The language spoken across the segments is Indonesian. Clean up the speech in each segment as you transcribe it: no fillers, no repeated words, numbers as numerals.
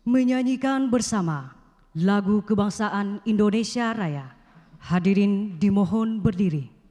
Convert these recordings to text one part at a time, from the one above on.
menyanyikan bersama lagu kebangsaan Indonesia Raya. Hadirin dimohon berdiri.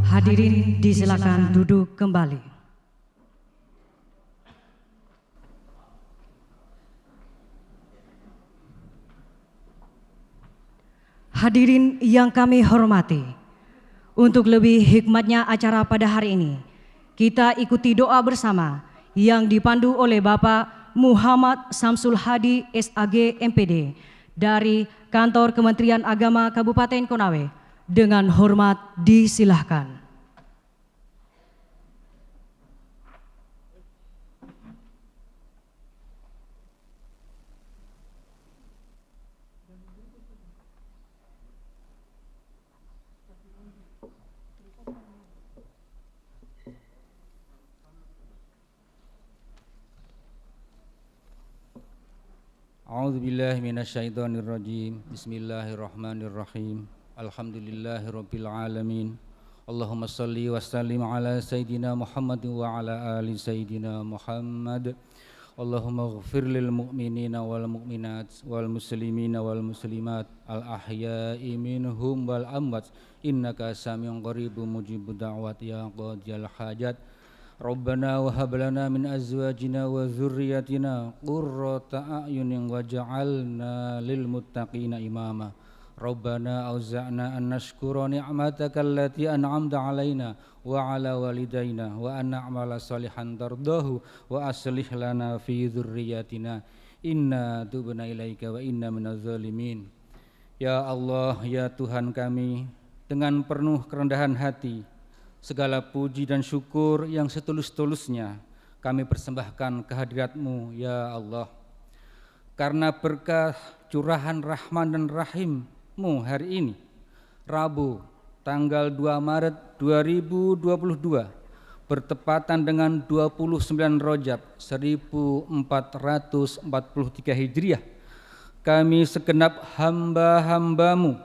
Hadirin disilakan duduk kembali. Hadirin yang kami hormati, untuk lebih hikmatnya acara pada hari ini, kita ikuti doa bersama yang dipandu oleh Bapak Muhammad Samsul Hadi SAG MPD dari Kantor Kementerian Agama Kabupaten Konawe. Dengan hormat disilahkan. A'udzubillahi minasyaitonirrajim. Bismillahirrahmanirrahim. Alhamdulillahirabbil alamin. Allahumma shalli wa sallim ala sayidina Muhammad wa ala ali sayidina Muhammad. Allahumma ighfir lil mu'minina wal mu'minat wal muslimina wal muslimat al ahya'i minhum wal amwat innaka samiun qaribun mujibud da'wat ya qadiyal hajat. Rabbana wa hab lana min azwajina wa dzurriyyatina qurrata a'yunin waj'alna lil muttaqina imama. Rabbana auzi'na an nashkura ni'mataka allati an'amta 'alaina wa 'ala walidaina wa an na'mala salihan tardahu wa aslih lana fi dzurriyyatina inna tubna ilaika wa inna minaz zalimin. Ya Allah, ya Tuhan kami, dengan penuh kerendahan hati, segala puji dan syukur yang setulus-tulusnya kami persembahkan kehadirat-Mu ya Allah. Karena berkah curahan Rahman dan Rahim-Mu hari ini, Rabu tanggal 2 Maret 2022 bertepatan dengan 29 Rajab 1443 Hijriah, kami segenap hamba-hamba-Mu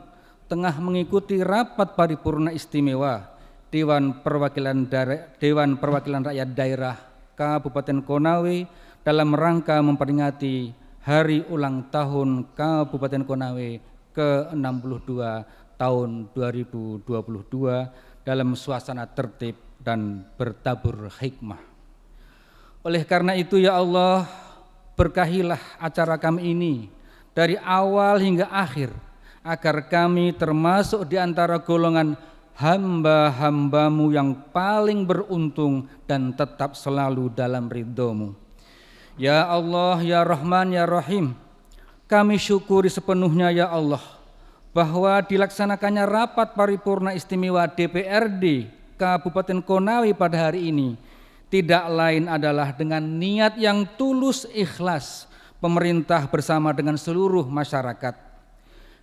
tengah mengikuti rapat paripurna istimewa Dewan Perwakilan Rakyat Daerah Kabupaten Konawe dalam rangka memperingati Hari Ulang Tahun Kabupaten Konawe ke-62 tahun 2022 dalam suasana tertib dan bertabur hikmah. Oleh karena itu ya Allah, berkahilah acara kami ini dari awal hingga akhir, agar kami termasuk di antara golongan hamba-hamba-Mu yang paling beruntung dan tetap selalu dalam ridho-Mu. Ya Allah, ya Rahman, ya Rahim, kami syukuri sepenuhnya ya Allah bahwa dilaksanakannya rapat paripurna istimewa DPRD Kabupaten Konawe pada hari ini tidak lain adalah dengan niat yang tulus ikhlas pemerintah bersama dengan seluruh masyarakat.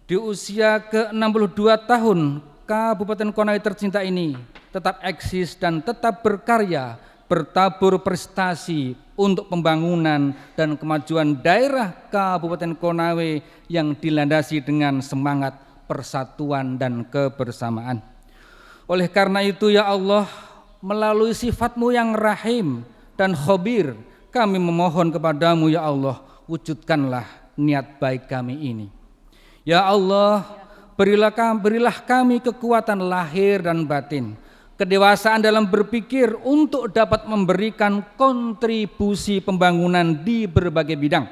Di usia ke-62 tahun Kabupaten Konawe tercinta ini tetap eksis dan tetap berkarya, bertabur prestasi untuk pembangunan dan kemajuan daerah Kabupaten Konawe yang dilandasi dengan semangat persatuan dan kebersamaan. Oleh karena itu ya Allah, melalui sifat-Mu yang rahim dan khabir, kami memohon kepadamu ya Allah, wujudkanlah niat baik kami ini. Ya Allah, berilah kami kekuatan lahir dan batin, kedewasaan dalam berpikir untuk dapat memberikan kontribusi pembangunan di berbagai bidang,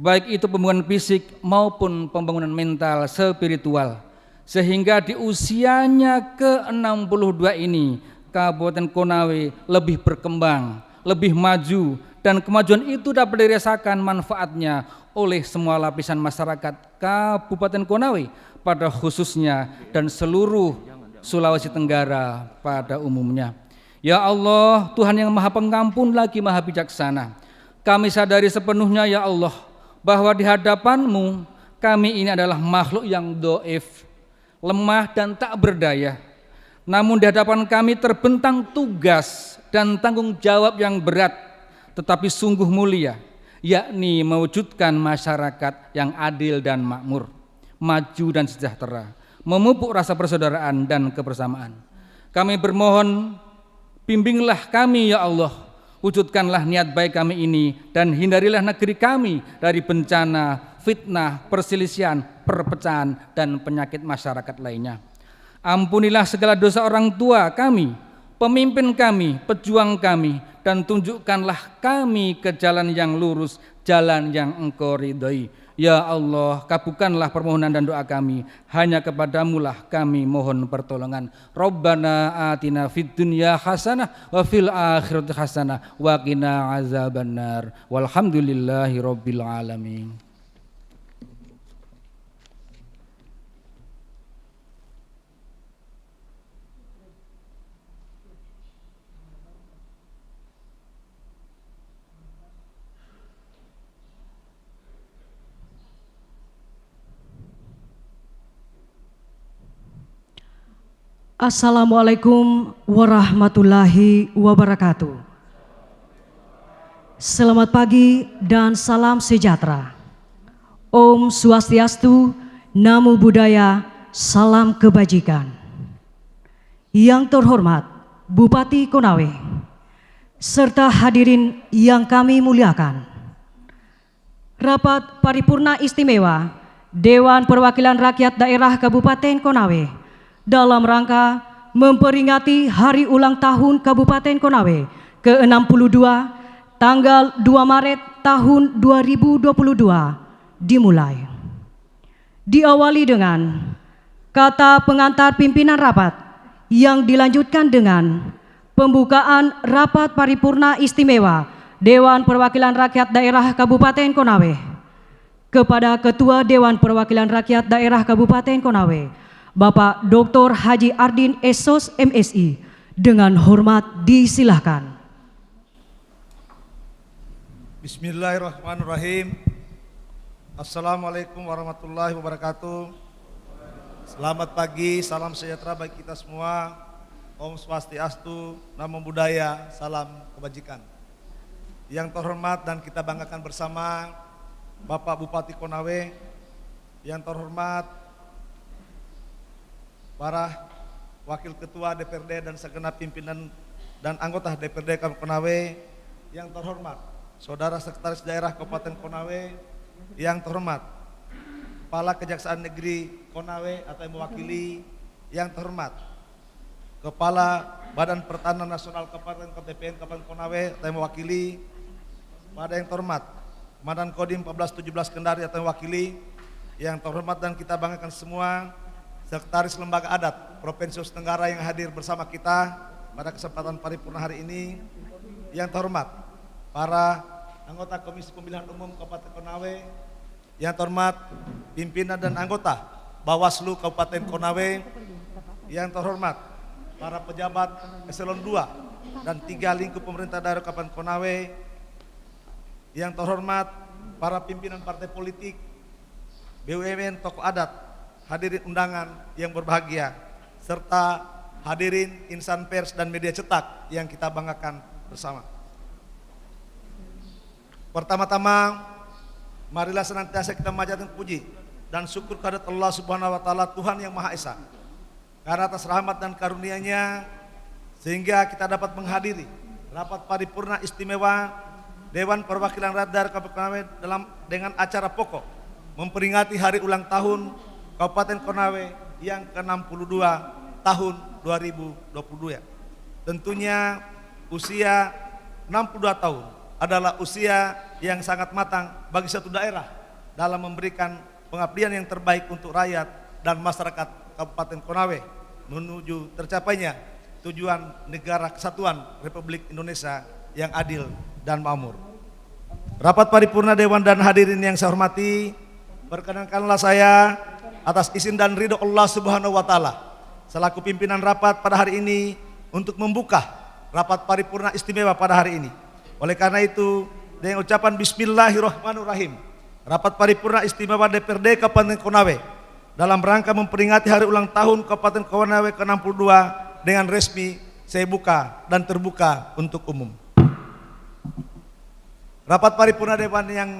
baik itu pembangunan fisik maupun pembangunan mental spiritual, sehingga di usianya ke-62 ini Kabupaten Konawe lebih berkembang, lebih maju, dan kemajuan itu dapat dirasakan manfaatnya oleh semua lapisan masyarakat Kabupaten Konawe pada khususnya dan seluruh Sulawesi Tenggara pada umumnya. Ya Allah, Tuhan yang Maha Pengampun lagi Maha Bijaksana, kami sadari sepenuhnya ya Allah bahwa di hadapan-Mu kami ini adalah makhluk yang dhaif, lemah dan tak berdaya. Namun di hadapan kami terbentang tugas dan tanggung jawab yang berat tetapi sungguh mulia, yakni mewujudkan masyarakat yang adil dan makmur, maju dan sejahtera, memupuk rasa persaudaraan dan kebersamaan. Kami bermohon, bimbinglah kami ya Allah, wujudkanlah niat baik kami ini dan hindarilah negeri kami dari bencana, fitnah, perselisihan, perpecahan dan penyakit masyarakat lainnya. Ampunilah segala dosa orang tua kami, pemimpin kami, pejuang kami, dan tunjukkanlah kami ke jalan yang lurus, jalan yang Engkau ridhai. Ya Allah, kabulkanlah permohonan dan doa kami, hanya kepadamu-lah kami mohon pertolongan. Rabbana atina fid dunya hasanah wa fil akhirati hasanah wa qina azabannar. Walhamdulillahi rabbil alamin. Assalamualaikum warahmatullahi wabarakatuh. Selamat pagi dan salam sejahtera. Om Swastiastu, Namo Buddhaya, salam kebajikan. Yang terhormat Bupati Konawe, serta hadirin yang kami muliakan. Rapat Paripurna Istimewa Dewan Perwakilan Rakyat Daerah Kabupaten Konawe dalam rangka memperingati Hari Ulang Tahun Kabupaten Konawe ke-62 tanggal 2 Maret tahun 2022 dimulai. Diawali dengan kata pengantar pimpinan rapat yang dilanjutkan dengan pembukaan Rapat Paripurna Istimewa Dewan Perwakilan Rakyat Daerah Kabupaten Konawe. Kepada Ketua Dewan Perwakilan Rakyat Daerah Kabupaten Konawe, Bapak Dr. Haji Ardin Esos MSI, dengan hormat disilahkan. Bismillahirrahmanirrahim. Assalamualaikum warahmatullahi wabarakatuh. Selamat pagi, salam sejahtera bagi kita semua. Om Swastiastu, Namo Buddhaya, salam kebajikan. Yang terhormat dan kita banggakan bersama Bapak Bupati Konawe, yang terhormat para Wakil Ketua DPRD dan segenap pimpinan dan anggota DPRD Kabupaten Konawe, yang terhormat Saudara Sekretaris Daerah Kabupaten Konawe, yang terhormat Kepala Kejaksaan Negeri Konawe atau yang mewakili, yang terhormat Kepala Badan Pertanahan Nasional Kabupaten KTPN Kabupaten Konawe atau yang mewakili, pada yang terhormat Komandan Kodim 1417 Kendari atau yang mewakili, yang terhormat dan kita banggakan semua Sekretaris Lembaga Adat Provinsi Sulawesi Tenggara yang hadir bersama kita pada kesempatan paripurna hari ini, yang terhormat para anggota Komisi Pemilihan Umum Kabupaten Konawe, yang terhormat pimpinan dan anggota Bawaslu Kabupaten Konawe, yang terhormat para pejabat eselon 2 dan 3 lingkup pemerintah daerah Kabupaten Konawe, yang terhormat para pimpinan partai politik, BUMN, tokoh adat, hadirin undangan yang berbahagia, serta hadirin insan pers dan media cetak yang kita banggakan bersama. Pertama-tama, marilah senantiasa kita memanjatkan puji dan syukur kehadirat Allah Subhanahu wa taala, Tuhan yang Maha Esa, karena atas rahmat dan karunia-Nya sehingga kita dapat menghadiri rapat paripurna istimewa Dewan Perwakilan Rakyat Daerah Kabupaten Konawe dengan acara pokok memperingati hari ulang tahun Kabupaten Konawe yang ke-62 tahun 2022. Tentunya usia 62 tahun adalah usia yang sangat matang bagi satu daerah dalam memberikan pengabdian yang terbaik untuk rakyat dan masyarakat Kabupaten Konawe menuju tercapainya tujuan negara kesatuan Republik Indonesia yang adil dan makmur. Rapat paripurna Dewan dan hadirin yang saya hormati, perkenankanlah saya atas izin dan ridho Allah Subhanahu wa taala selaku pimpinan rapat pada hari ini untuk membuka rapat paripurna istimewa pada hari ini. Oleh karena itu, dengan ucapan Bismillahirrahmanirrahim, rapat paripurna istimewa DPRD Kabupaten Konawe dalam rangka memperingati hari ulang tahun Kabupaten Konawe ke-62 dengan resmi saya buka dan terbuka untuk umum. Rapat paripurna Dewan yang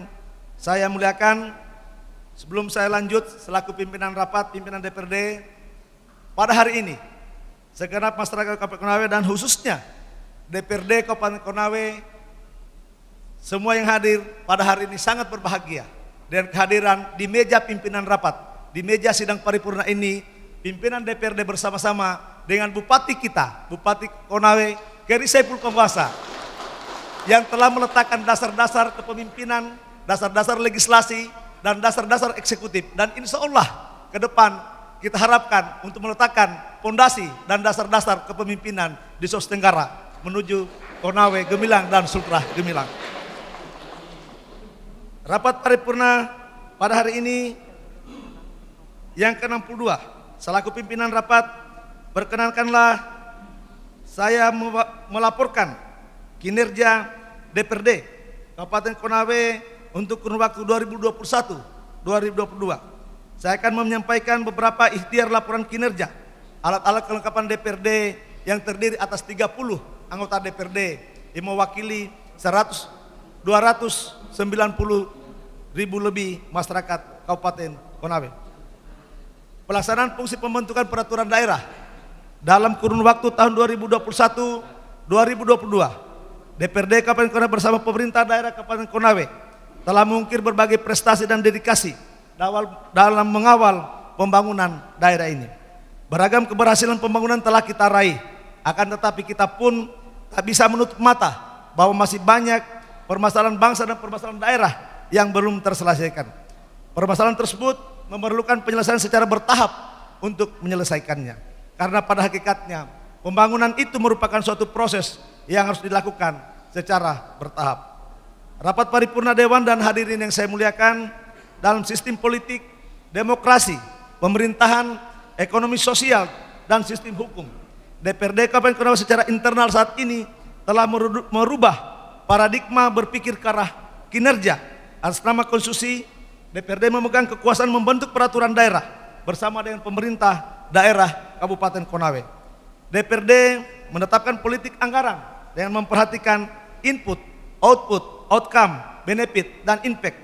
saya muliakan, sebelum saya lanjut selaku pimpinan rapat, pimpinan DPRD, pada hari ini segenap masyarakat Kabupaten Konawe dan khususnya DPRD Kabupaten Konawe, semua yang hadir pada hari ini sangat berbahagia dengan kehadiran di meja pimpinan rapat, di meja sidang paripurna ini, pimpinan DPRD bersama-sama dengan Bupati kita, Bupati Konawe, Keri Saiful Komwasa, yang telah meletakkan dasar-dasar kepemimpinan, dasar-dasar legislasi, dan dasar-dasar eksekutif. Dan insya Allah ke depan kita harapkan untuk meletakkan fondasi dan dasar-dasar kepemimpinan di Sulawesi Tenggara menuju Konawe Gemilang dan Sultra Gemilang. Rapat paripurna pada hari ini yang ke-62, selaku pimpinan rapat, perkenankanlah saya melaporkan kinerja DPRD Kabupaten Konawe untuk kurun waktu 2021-2022. Saya akan menyampaikan beberapa ikhtiar laporan kinerja alat-alat kelengkapan DPRD yang terdiri atas 30 anggota DPRD yang mewakili 290 ribu lebih masyarakat Kabupaten Konawe. Pelaksanaan fungsi pembentukan peraturan daerah dalam kurun waktu tahun 2021-2022, DPRD Kabupaten Konawe bersama pemerintah daerah Kabupaten Konawe telah mengukir berbagai prestasi dan dedikasi dalam mengawal pembangunan daerah ini. Beragam keberhasilan pembangunan telah kita raih, akan tetapi kita pun tak bisa menutup mata bahwa masih banyak permasalahan bangsa dan permasalahan daerah yang belum terselesaikan. Permasalahan tersebut memerlukan penyelesaian secara bertahap untuk menyelesaikannya. Karena pada hakikatnya pembangunan itu merupakan suatu proses yang harus dilakukan secara bertahap. Rapat paripurna Dewan dan hadirin yang saya muliakan, dalam sistem politik, demokrasi, pemerintahan, ekonomi sosial, dan sistem hukum, DPRD Kabupaten Konawe secara internal saat ini telah merubah paradigma berpikir ke arah kinerja. Atas nama konstitusi, DPRD memegang kekuasaan membentuk peraturan daerah bersama dengan pemerintah daerah Kabupaten Konawe. DPRD menetapkan politik anggaran dengan memperhatikan input, output, outcome, benefit, dan impact.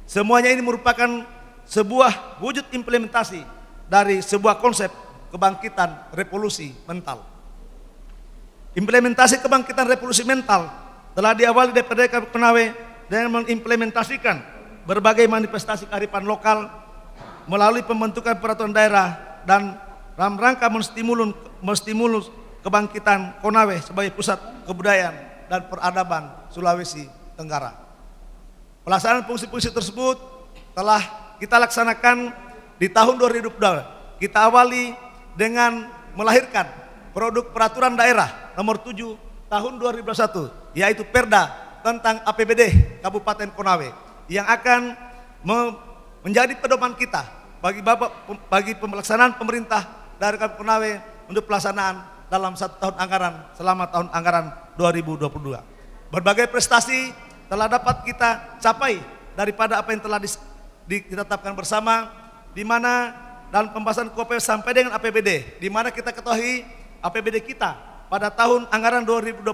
Semuanya ini merupakan sebuah wujud implementasi dari sebuah konsep kebangkitan revolusi mental. Implementasi kebangkitan revolusi mental telah diawali DPRD Kabupaten Konawe dengan mengimplementasikan berbagai manifestasi kearifan lokal melalui pembentukan peraturan daerah dan dalam rangka menstimulus kebangkitan Konawe sebagai pusat kebudayaan dan peradaban Sulawesi Tenggara. Pelaksanaan fungsi-fungsi tersebut telah kita laksanakan di tahun 2022. Kita awali dengan melahirkan produk peraturan daerah nomor 7 tahun 2021, yaitu Perda tentang APBD Kabupaten Konawe yang akan menjadi pedoman kita bagi pelaksanaan pemerintah dari Kabupaten Konawe untuk pelaksanaan dalam 1 tahun anggaran selama tahun anggaran 2022. Berbagai prestasi telah dapat kita capai daripada apa yang telah ditetapkan bersama, di mana dalam pembahasan KUHP sampai dengan APBD, di mana kita ketahui APBD kita pada tahun anggaran 2022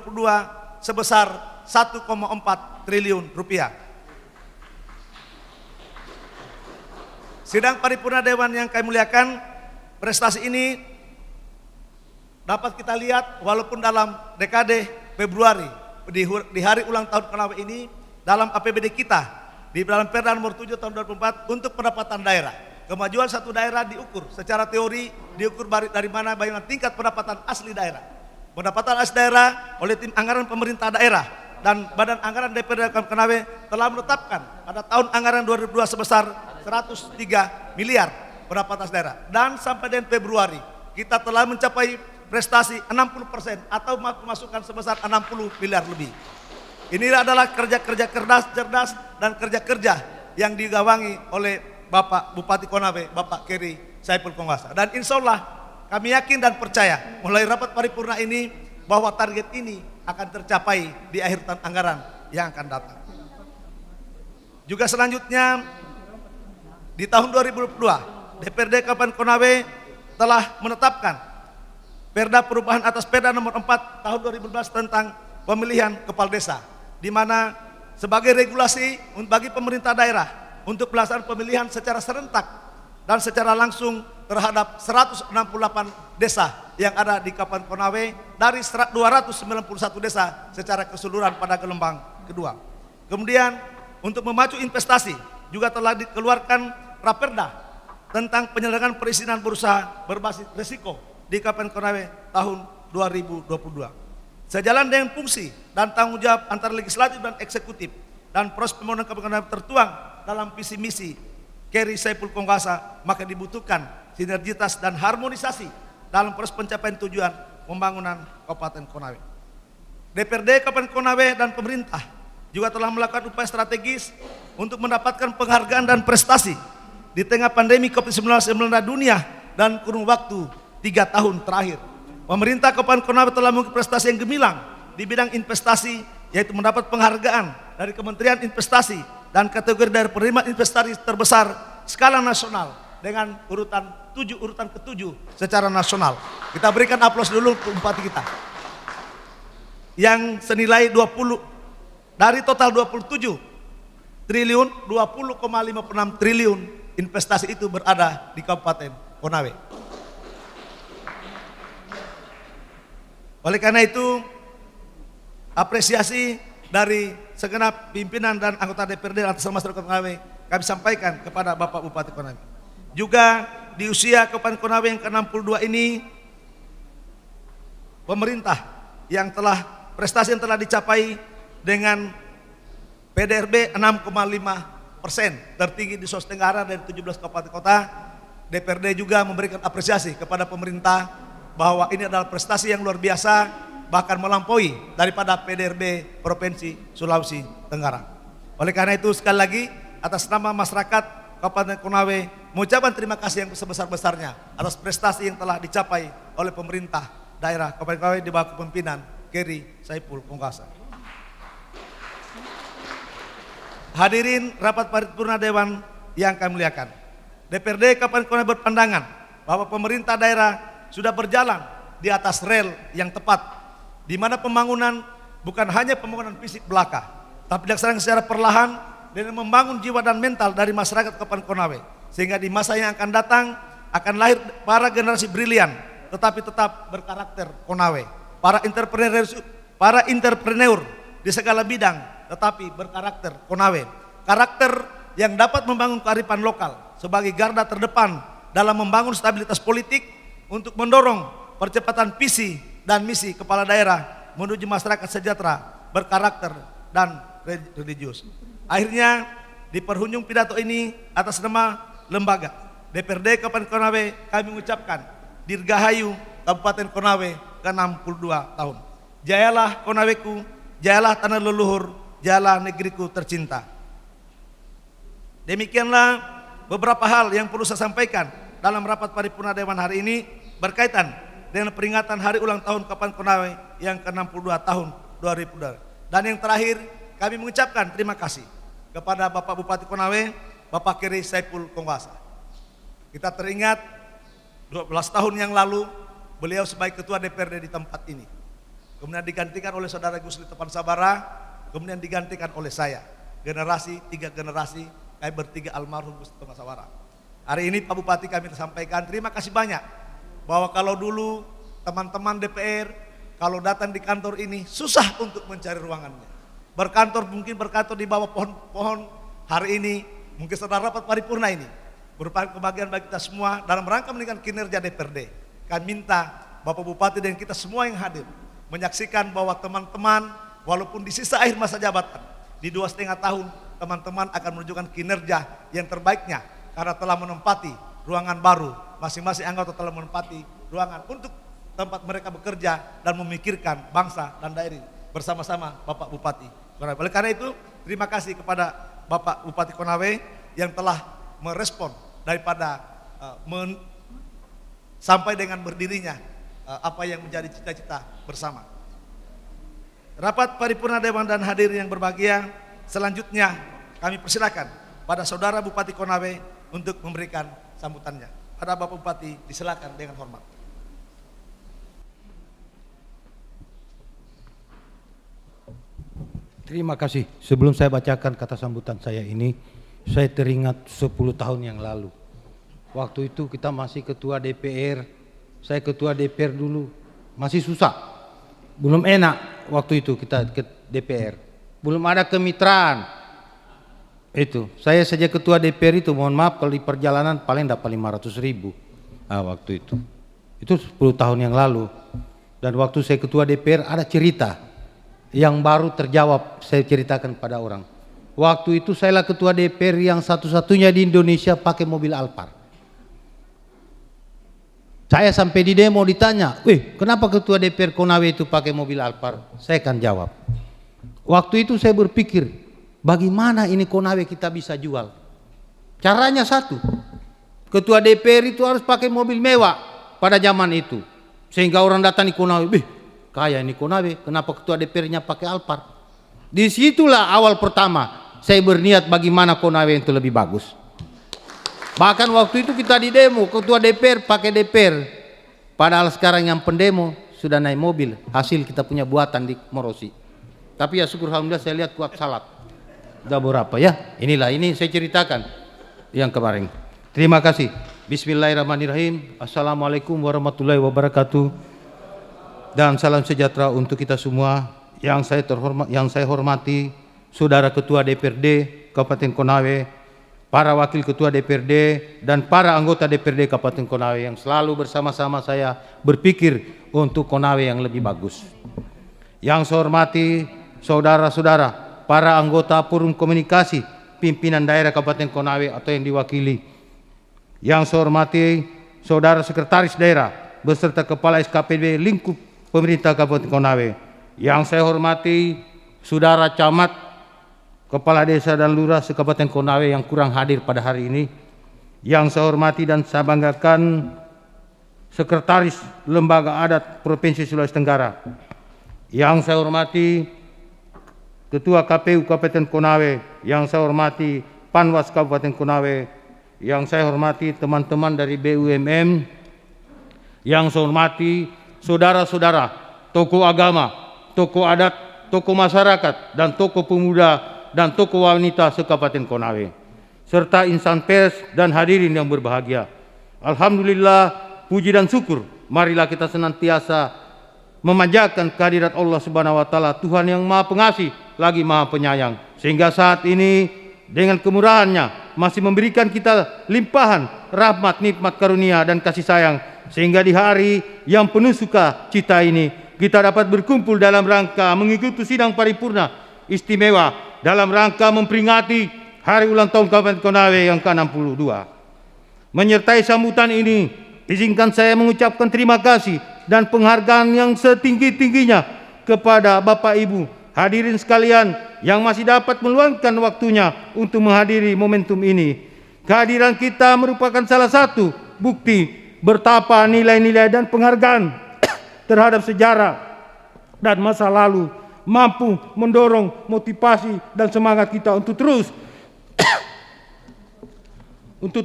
sebesar 1,4 triliun rupiah. Sidang paripurna Dewan yang kami muliakan, prestasi ini dapat kita lihat walaupun dalam dekade Februari di hari ulang tahun Konawe ini, dalam APBD kita di dalam Perda nomor 7 tahun 2004 untuk pendapatan daerah. Kemajuan satu daerah diukur secara teori, diukur dari mana bagaimana tingkat pendapatan asli daerah. Pendapatan asli daerah oleh tim anggaran pemerintah daerah dan Badan Anggaran DPRD Kabupaten Konawe telah menetapkan pada tahun anggaran 2002 sebesar 103 miliar pendapatan daerah, dan sampai dengan Februari kita telah mencapai prestasi 60% atau pemasukan sebesar 60 miliar lebih. Ini adalah kerja-kerja cerdas dan kerja-kerja yang digawangi oleh Bapak Bupati Konawe, Bapak Keri Saipul Kongasa. Dan insya Allah kami yakin dan percaya mulai rapat paripurna ini bahwa target ini akan tercapai di akhir tahun anggaran yang akan datang. Juga selanjutnya di tahun 2022 DPRD Kabupaten Konawe telah menetapkan Perda perubahan atas Perda nomor 4 tahun 2012 tentang pemilihan kepala desa, di mana sebagai regulasi bagi pemerintah daerah untuk pelaksanaan pemilihan secara serentak dan secara langsung terhadap 168 desa yang ada di Kabupaten Konawe dari 291 desa secara keseluruhan pada gelombang kedua. Kemudian untuk memacu investasi juga telah dikeluarkan Raperda tentang penyelenggaraan perizinan berusaha berbasis risiko di Kabupaten Konawe tahun 2022. Sejalan dengan fungsi dan tanggung jawab antara legislatif dan eksekutif dan proses pembangunan Kabupaten Konawe tertuang dalam visi misi Keri Saipul Kongasa, maka dibutuhkan sinergitas dan harmonisasi dalam proses pencapaian tujuan pembangunan Kabupaten Konawe. DPRD Kabupaten Konawe dan pemerintah juga telah melakukan upaya strategis untuk mendapatkan penghargaan dan prestasi di tengah pandemi COVID-19 yang melanda dunia dan kurun waktu 3 tahun terakhir. Pemerintah Kabupaten Konawe telah memiliki prestasi yang gemilang di bidang investasi, yaitu mendapat penghargaan dari Kementerian Investasi dan kategori dari penerima investasi terbesar skala nasional dengan urutan ke-7 secara nasional. Kita berikan aplaus dulu untuk bupati kita yang senilai 20 dari total 27 triliun, 20,56 triliun investasi itu berada di Kabupaten Konawe. Oleh karena itu, apresiasi dari segenap pimpinan dan anggota DPRD atas masyarakat Konawe kami sampaikan kepada Bapak Bupati Konawe. Juga di usia Kabupaten Konawe yang ke-62 ini, pemerintah yang telah prestasi yang telah dicapai dengan PDRB 6,5%, tertinggi di Sulawesi Tenggara dari 17 kabupaten kota. DPRD juga memberikan apresiasi kepada pemerintah bahwa ini adalah prestasi yang luar biasa, bahkan melampaui daripada PDRB Provinsi Sulawesi Tenggara. Oleh karena itu sekali lagi atas nama masyarakat Kabupaten Konawe mengucapkan terima kasih yang sebesar-besarnya atas prestasi yang telah dicapai oleh pemerintah daerah Kabupaten Konawe di bawah kepemimpinan Keri Saipul Kongasa. Hadirin rapat paripurna Dewan yang kami muliakan, DPRD Kabupaten Konawe berpandangan bahwa pemerintah daerah sudah berjalan di atas rel yang tepat, di mana pembangunan bukan hanya pembangunan fisik belaka, tapi dilaksanakan secara perlahan dengan membangun jiwa dan mental dari masyarakat Kabupaten Konawe, sehingga di masa yang akan datang akan lahir para generasi brilian, tetapi tetap berkarakter Konawe, para entrepreneur di segala bidang, tetapi berkarakter Konawe, karakter yang dapat membangun kearifan lokal sebagai garda terdepan dalam membangun stabilitas politik untuk mendorong percepatan visi dan misi kepala daerah menuju masyarakat sejahtera, berkarakter dan religius. Akhirnya di penghujung pidato ini atas nama lembaga DPRD Kabupaten Konawe kami mengucapkan Dirgahayu Kabupaten Konawe ke-62 tahun. Jayalah Konaweku, jayalah tanah leluhur, jayalah negeriku tercinta. Demikianlah beberapa hal yang perlu saya sampaikan dalam rapat paripurna Dewan hari ini berkaitan dengan peringatan hari ulang tahun Kabupaten Konawe yang ke-62 tahun 2002. Dan yang terakhir, kami mengucapkan terima kasih kepada Bapak Bupati Konawe, Bapak Keri Saiful Kongwasa. Kita teringat 12 tahun yang lalu beliau sebagai Ketua DPRD di tempat ini. Kemudian digantikan oleh Saudara Gusli Tepan Sabara, kemudian digantikan oleh saya. Tiga generasi, kami bertiga almarhum Gusli Tepan Sabara. Hari ini Pak Bupati kami sampaikan terima kasih banyak, bahwa kalau dulu teman-teman DPR kalau datang di kantor ini susah untuk mencari ruangannya. Mungkin berkantor di bawah pohon-pohon, hari ini mungkin saudara rapat paripurna ini merupakan kebahagiaan bagi kita semua dalam rangka meningkatkan kinerja DPRD. Kami minta Bapak Bupati dan kita semua yang hadir menyaksikan bahwa teman-teman walaupun di sisa akhir masa jabatan di 2,5 tahun, teman-teman akan menunjukkan kinerja yang terbaiknya karena telah menempati ruangan baru. Masing-masing anggota telah menempati ruangan untuk tempat mereka bekerja dan memikirkan bangsa dan daerah bersama-sama Bapak Bupati Konawe. Oleh karena itu, terima kasih kepada Bapak Bupati Konawe yang telah merespon daripada sampai dengan berdirinya apa yang menjadi cita-cita bersama. Rapat paripurna Dewan dan hadirin yang berbahagia, selanjutnya kami persilakan pada Saudara Bupati Konawe untuk memberikan sambutannya. Pada Bapak Bupati, disilakan dengan hormat. Terima kasih. Sebelum saya bacakan kata sambutan saya ini, saya teringat 10 tahun yang lalu. Waktu itu kita masih ketua DPR, saya ketua DPR dulu, masih susah. Belum enak waktu itu kita ke DPR. Belum ada kemitraan. Itu, saya saja ketua DPR itu, mohon maaf kalau di perjalanan paling dapat 500.000 waktu itu. Itu 10 tahun yang lalu. Dan waktu saya ketua DPR ada cerita yang baru terjawab, saya ceritakan pada orang. Waktu itu saya lah ketua DPR yang satu-satunya di Indonesia pakai mobil Alphard. Saya sampai di demo ditanya, kenapa ketua DPR Konawe itu pakai mobil Alphard? Saya akan jawab. Waktu itu saya berpikir, bagaimana ini Konawe kita bisa jual? Caranya satu, ketua DPR itu harus pakai mobil mewah pada zaman itu. Sehingga orang datang di Konawe, kaya ini Konawe, kenapa ketua DPR-nya pakai Alphard? Disitulah awal pertama saya berniat bagaimana Konawe itu lebih bagus. Bahkan waktu itu kita di demo, ketua DPR pakai DPR. Padahal sekarang yang pendemo sudah naik mobil, hasil kita punya buatan di Morosi. Tapi ya syukur alhamdulillah saya lihat kuat salat. Udah berapa ya? Inilah, ini saya ceritakan yang kemarin. Terima kasih. Bismillahirrahmanirrahim. Assalamualaikum warahmatullahi wabarakatuh. Dan salam sejahtera untuk kita semua. Yang saya hormati Saudara Ketua DPRD Kabupaten Konawe, para Wakil Ketua DPRD dan para anggota DPRD Kabupaten Konawe yang selalu bersama-sama saya berpikir untuk Konawe yang lebih bagus. Yang saya hormati saudara-saudara, para anggota Forum Komunikasi Pimpinan Daerah Kabupaten Konawe atau yang diwakili. Yang saya hormati Saudara Sekretaris Daerah beserta Kepala SKPD lingkup pemerintah Kabupaten Konawe. Yang saya hormati Saudara Camat, Kepala Desa dan Lurah se-Kabupaten Konawe yang kurang hadir pada hari ini. Yang saya hormati dan saya banggakan Sekretaris Lembaga Adat Provinsi Sulawesi Tenggara. Yang saya hormati Ketua KPU Kabupaten Konawe. Yang saya hormati Panwas Kabupaten Konawe. Yang saya hormati teman-teman dari BUMN. Yang saya hormati saudara-saudara, tokoh agama, tokoh adat, tokoh masyarakat, dan tokoh pemuda, dan tokoh wanita se-Kabupaten Konawe, serta insan pers dan hadirin yang berbahagia. Alhamdulillah, puji dan syukur, marilah kita senantiasa memanjakan kehadirat Allah Subhanahu wa taala, Tuhan yang Maha Pengasih lagi Maha Penyayang, sehingga saat ini dengan kemurahannya masih memberikan kita limpahan rahmat, nikmat, karunia dan kasih sayang, sehingga di hari yang penuh sukacita ini kita dapat berkumpul dalam rangka mengikuti sidang paripurna istimewa dalam rangka memperingati hari ulang tahun Kabupaten Konawe yang ke-62. Menyertai sambutan ini, izinkan saya mengucapkan terima kasih dan penghargaan yang setinggi-tingginya kepada Bapak Ibu hadirin sekalian yang masih dapat meluangkan waktunya untuk menghadiri momentum ini. Kehadiran kita merupakan salah satu bukti betapa nilai-nilai dan penghargaan terhadap sejarah dan masa lalu mampu mendorong motivasi dan semangat kita untuk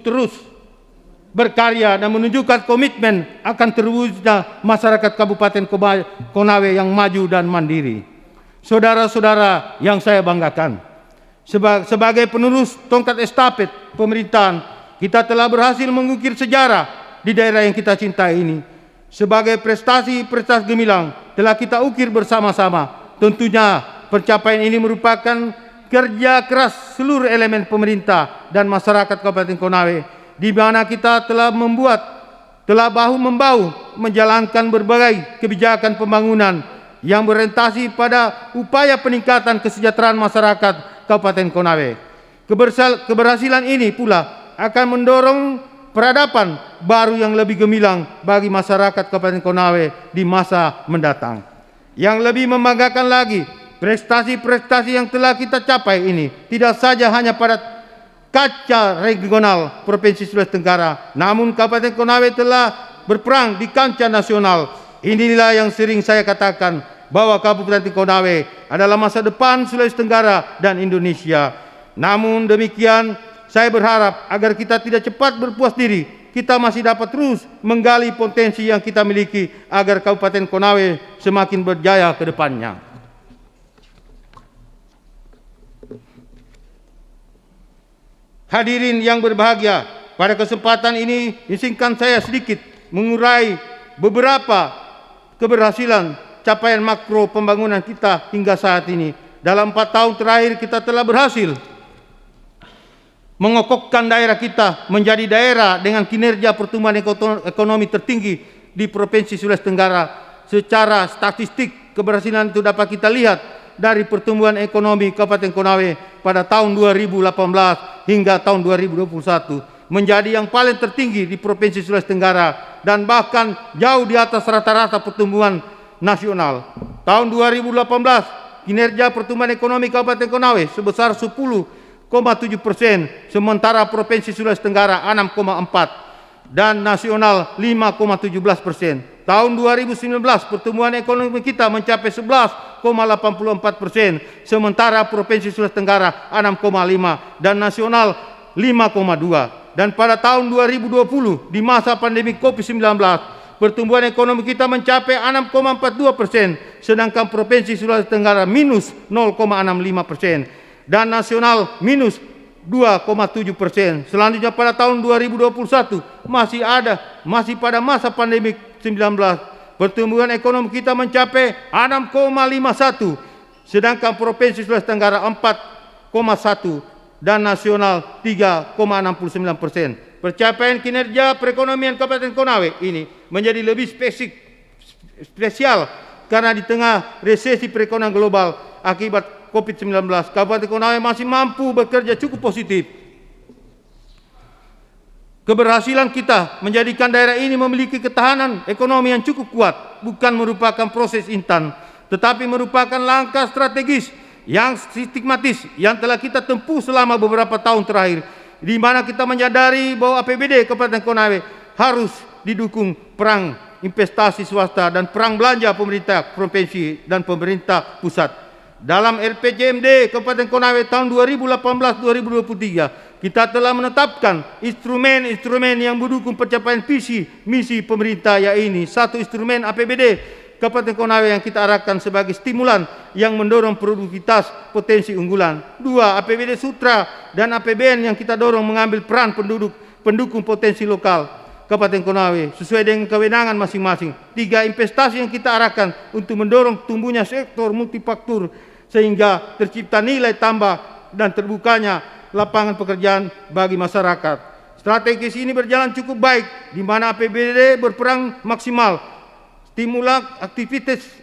terus berkarya dan menunjukkan komitmen akan terwujudnya masyarakat Kabupaten Konawe yang maju dan mandiri. Saudara-saudara yang saya banggakan, sebagai penerus tongkat estafet pemerintahan, kita telah berhasil mengukir sejarah di daerah yang kita cintai ini. Sebagai prestasi-prestasi gemilang telah kita ukir bersama-sama. Tentunya pencapaian ini merupakan kerja keras seluruh elemen pemerintah dan masyarakat Kabupaten Konawe, di mana kita telah bahu-membahu menjalankan berbagai kebijakan pembangunan yang berorientasi pada upaya peningkatan kesejahteraan masyarakat Kabupaten Konawe. Keberhasilan ini pula akan mendorong peradaban baru yang lebih gemilang bagi masyarakat Kabupaten Konawe di masa mendatang. Yang lebih membanggakan lagi, prestasi-prestasi yang telah kita capai ini tidak saja hanya pada kaca regional Provinsi Sulawesi Tenggara, namun Kabupaten Konawe telah berperang di kancah nasional. Inilah yang sering saya katakan, bahwa Kabupaten Konawe adalah masa depan Sulawesi Tenggara dan Indonesia. Namun demikian, saya berharap agar kita tidak cepat berpuas diri. Kita masih dapat terus menggali potensi yang kita miliki agar Kabupaten Konawe semakin berjaya ke depannya. Hadirin yang berbahagia, pada kesempatan ini izinkan saya sedikit mengurai beberapa keberhasilan capaian makro pembangunan kita hingga saat ini. Dalam 4 tahun terakhir kita telah berhasil mengokohkan daerah kita menjadi daerah dengan kinerja pertumbuhan ekonomi tertinggi di Provinsi Sulawesi Tenggara. Secara statistik, keberhasilan itu dapat kita lihat dari pertumbuhan ekonomi Kabupaten Konawe pada tahun 2018 hingga tahun 2021 menjadi yang paling tertinggi di Provinsi Sulawesi Tenggara dan bahkan jauh di atas rata-rata pertumbuhan nasional. Tahun 2018, kinerja pertumbuhan ekonomi Kabupaten Konawe sebesar 10,7%, sementara Provinsi Sulawesi Tenggara 6,4% dan nasional 5,17%. Tahun 2019 pertumbuhan ekonomi kita mencapai 11,84%, sementara Provinsi Sulawesi Tenggara 6,5% dan nasional 5,2%. Dan pada tahun 2020 di masa pandemi COVID-19, pertumbuhan ekonomi kita mencapai 6,42%, sedangkan Provinsi Sulawesi Tenggara minus 0,65% dan nasional minus 2,7%. Selanjutnya pada tahun 2021 masih pada masa pandemi 19, pertumbuhan ekonomi kita mencapai 6,51, sedangkan Provinsi Sulawesi Tenggara 4,1 dan nasional 3,69%. Pencapaian kinerja perekonomian Kabupaten Konawe ini menjadi lebih spesial karena di tengah resesi perekonomian global akibat COVID-19, Kabupaten Konawe masih mampu bekerja cukup positif. Keberhasilan kita menjadikan daerah ini memiliki ketahanan ekonomi yang cukup kuat bukan merupakan proses instan, tetapi merupakan langkah strategis yang sistematis yang telah kita tempuh selama beberapa tahun terakhir, di mana kita menyadari bahwa APBD Kabupaten Konawe harus didukung perang investasi swasta dan perang belanja pemerintah provinsi dan pemerintah pusat. Dalam RPJMD Kabupaten Konawe tahun 2018-2023, kita telah menetapkan instrumen-instrumen yang mendukung pencapaian visi misi pemerintah, yaitu 1. Instrumen APBD Kabupaten Konawe yang kita arahkan sebagai stimulan yang mendorong produktivitas potensi unggulan. 2. APBD Sutra dan APBN yang kita dorong mengambil peran pendukung potensi lokal Kabupaten Konawe sesuai dengan kewenangan masing-masing. 3. Investasi yang kita arahkan untuk mendorong tumbuhnya sektor multifaktur sehingga tercipta nilai tambah dan terbukanya lapangan pekerjaan bagi masyarakat. Strategis ini berjalan cukup baik, di mana APBD berperan maksimal stimulan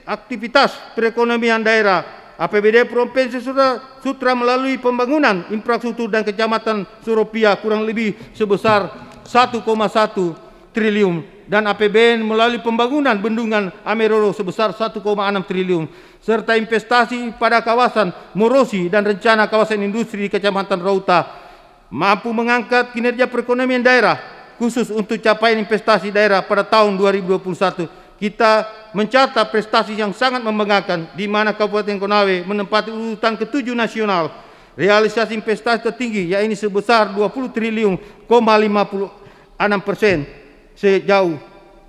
aktivitas perekonomian daerah. APBD Provinsi Sutra melalui pembangunan infrastruktur dan Kecamatan Suropia kurang lebih sebesar 1,1 triliun dan APBN melalui pembangunan bendungan Ameroro sebesar 1,6 triliun serta investasi pada kawasan Morosi dan rencana kawasan industri di Kecamatan Rauta mampu mengangkat kinerja perekonomian daerah khusus untuk capaian investasi daerah pada tahun 2021 kita mencatat prestasi yang sangat membanggakan, di mana Kabupaten Konawe menempati urutan ke-7 nasional. Realisasi investasi tertinggi, yaitu sebesar 20 triliun, 56% sejauh,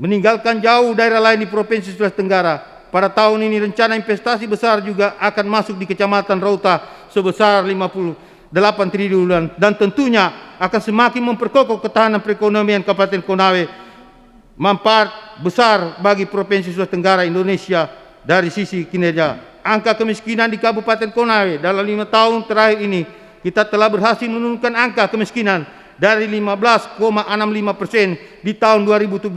meninggalkan jauh daerah lain di Provinsi Sulawesi Tenggara. Pada tahun ini rencana investasi besar juga akan masuk di Kecamatan Rauta sebesar 58 triliun dan tentunya akan semakin memperkokoh ketahanan perekonomian Kabupaten Konawe. Manfaat besar bagi Provinsi Sulawesi Tenggara Indonesia dari sisi kinerja. Angka kemiskinan di Kabupaten Konawe dalam 5 tahun terakhir ini kita telah berhasil menurunkan angka kemiskinan dari 15,65% di tahun 2017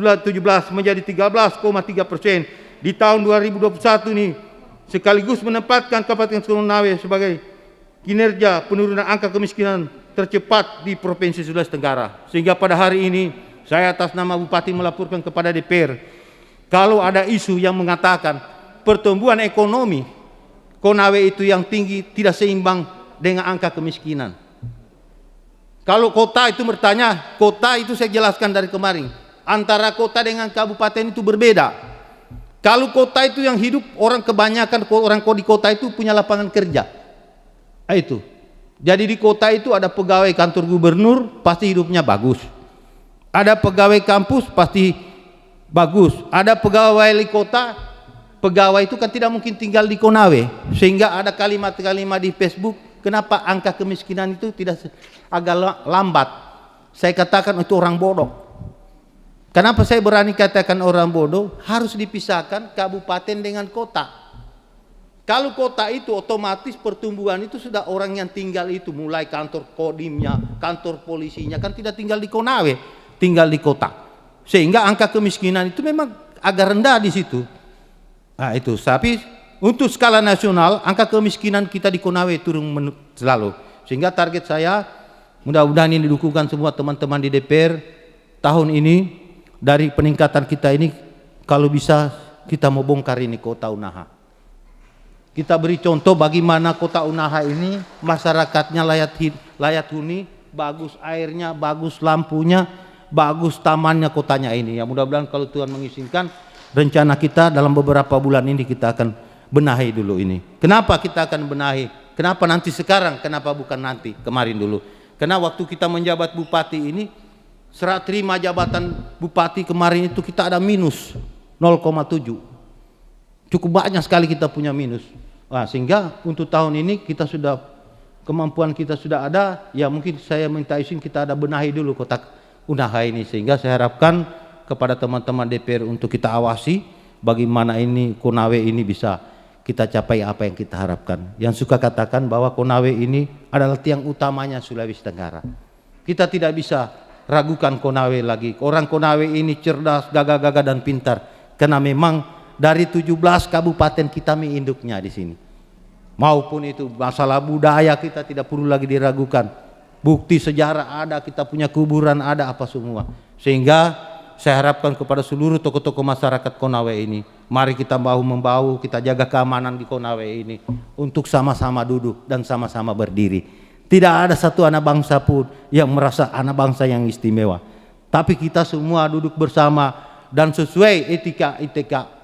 menjadi 13,3% di tahun 2021 ini, sekaligus menempatkan Kabupaten Konawe sebagai kinerja penurunan angka kemiskinan tercepat di Provinsi Sulawesi Tenggara. Sehingga pada hari ini saya atas nama Bupati melaporkan kepada DPR, kalau ada isu yang mengatakan pertumbuhan ekonomi Konawe itu yang tinggi tidak seimbang dengan angka kemiskinan. Kalau kota itu bertanya, kota itu saya jelaskan dari kemarin, antara kota dengan kabupaten itu berbeda. Kalau kota itu yang hidup orang kebanyakan orang di kota itu punya lapangan kerja. Itu. Jadi di kota itu ada pegawai kantor gubernur pasti hidupnya bagus. Ada pegawai kampus pasti bagus. Ada pegawai wali kota, pegawai itu kan tidak mungkin tinggal di Konawe. Sehingga ada kalimat-kalimat di Facebook, kenapa angka kemiskinan itu tidak agak lambat. Saya katakan itu orang bodoh. Kenapa saya berani katakan orang bodoh? Harus dipisahkan kabupaten dengan kota. Kalau kota itu otomatis pertumbuhan itu sudah orang yang tinggal itu, mulai kantor kodimnya, kantor polisinya, kan tidak tinggal di Konawe, tinggal di kota. Sehingga angka kemiskinan itu memang agak rendah di situ. Nah itu, tapi untuk skala nasional angka kemiskinan kita di Konawe turun selalu. Sehingga target saya, mudah-mudahan ini didukungkan semua teman-teman di DPR tahun ini, dari peningkatan kita ini, kalau bisa kita mau bongkar ini kota Unaha. Kita beri contoh bagaimana kota Unaha ini masyarakatnya layak huni, bagus airnya, bagus lampunya, bagus tamannya kotanya ini. Ya mudah-mudahan kalau Tuhan mengizinkan, rencana kita dalam beberapa bulan ini kita akan benahi dulu ini. Kenapa kita akan benahi? Kenapa nanti sekarang? Kenapa bukan nanti? Kemarin dulu. Karena waktu kita menjabat bupati ini, serah terima jabatan bupati kemarin itu kita ada minus 0,7. Cukup banyak sekali kita punya minus. Nah, sehingga untuk tahun ini kita sudah, kemampuan kita sudah ada, ya mungkin saya minta izin kita ada benahi dulu kota Unaha ini. Sehingga saya harapkan kepada teman-teman DPR untuk kita awasi bagaimana ini Konawe ini bisa kita capai apa yang kita harapkan. Yang suka katakan bahwa Konawe ini adalah tiang utamanya Sulawesi Tenggara. Kita tidak bisa ragukan Konawe lagi. Orang Konawe ini cerdas, gagah-gagah dan pintar. Karena memang dari 17 kabupaten kita induknya di sini. Maupun itu masalah budaya kita tidak perlu lagi diragukan. Bukti sejarah ada, kita punya kuburan ada, apa semua. Sehingga saya harapkan kepada seluruh tokoh-tokoh masyarakat Konawe ini, mari kita bahu-membahu, kita jaga keamanan di Konawe ini untuk sama-sama duduk dan sama-sama berdiri. Tidak ada satu anak bangsa pun yang merasa anak bangsa yang istimewa. Tapi kita semua duduk bersama dan sesuai etika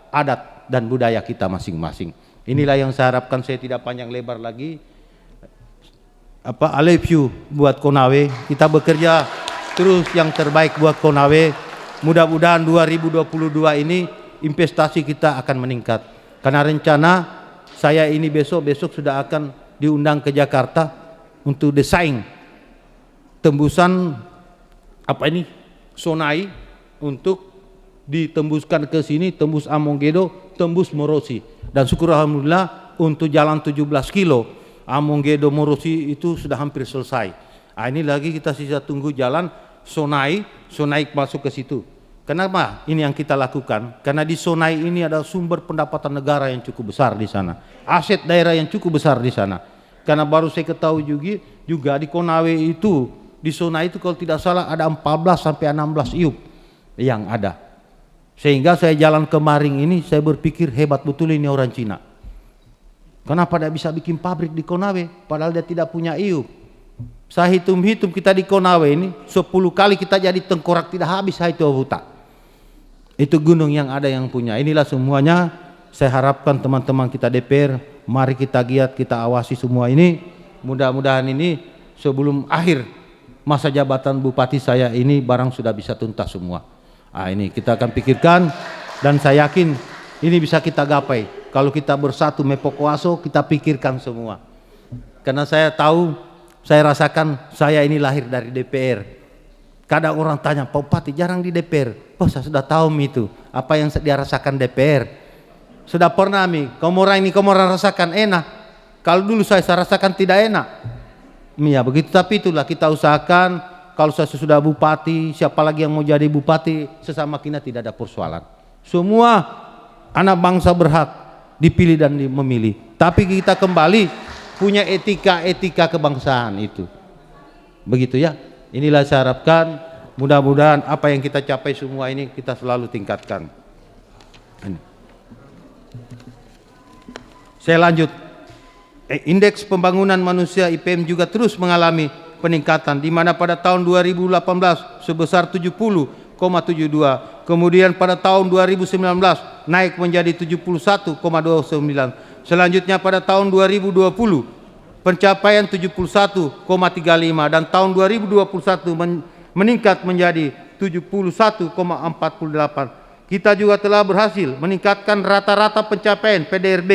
adat dan budaya kita masing-masing. Inilah yang saya harapkan, saya tidak panjang lebar lagi. I love you buat Konawe. Kita bekerja terus yang terbaik buat Konawe. Mudah-mudahan 2022 ini investasi kita akan meningkat. Karena rencana saya ini besok sudah akan diundang ke Jakarta untuk desain tembusan Sonai untuk ditembuskan ke sini, tembus Amonggedo, tembus Morosi. Dan syukur alhamdulillah untuk jalan 17 kilo Amonggedo Morosi itu sudah hampir selesai. Nah, ini lagi kita sisa tunggu jalan Sonai masuk ke situ. Kenapa ini yang kita lakukan? Karena di Sonai ini ada sumber pendapatan negara yang cukup besar di sana, aset daerah yang cukup besar di sana. Karena baru saya ketahui juga di Konawe itu, di Sonai itu kalau tidak salah ada 14 sampai 16 iup yang ada. Sehingga saya jalan kemarin ini, saya berpikir hebat betul ini orang Cina. Kenapa dia bisa bikin pabrik di Konawe padahal dia tidak punya iup? Saya hitung-hitung kita di Konawe ini 10 kali kita jadi tengkorak tidak habis itu hutan. Itu gunung yang ada yang punya. Inilah semuanya saya harapkan teman-teman kita DPR, mari kita giat, kita awasi semua ini. Mudah-mudahan ini sebelum akhir masa jabatan bupati saya ini barang sudah bisa tuntas semua. Ini kita akan pikirkan dan saya yakin ini bisa kita gapai. Kalau kita bersatu mepokoaso, kita pikirkan semua. Karena saya tahu, saya rasakan saya ini lahir dari DPR. Kadang orang tanya, Pak Bupati jarang di DPR. Oh, saya sudah tahu itu apa yang dia rasakan DPR. Sudah pernah kamu orang rasakan enak. Kalau dulu saya rasakan tidak enak. Ya begitu, tapi itulah kita usahakan. Kalau saya sudah bupati, siapa lagi yang mau jadi bupati, sesama kita tidak ada persoalan. Semua anak bangsa berhak dipilih dan memilih. Tapi kita kembali punya etika kebangsaan itu. Begitu ya. Inilah saya harapkan, mudah-mudahan apa yang kita capai semua ini kita selalu tingkatkan. Ini. Saya lanjut. Indeks pembangunan manusia IPM juga terus mengalami peningkatan, di mana pada tahun 2018 sebesar 70,72, kemudian pada tahun 2019 naik menjadi 71,29, selanjutnya pada tahun 2020 pencapaian 71,35 dan tahun 2021 meningkat menjadi 71,48. Kita juga telah berhasil meningkatkan rata-rata pencapaian PDRB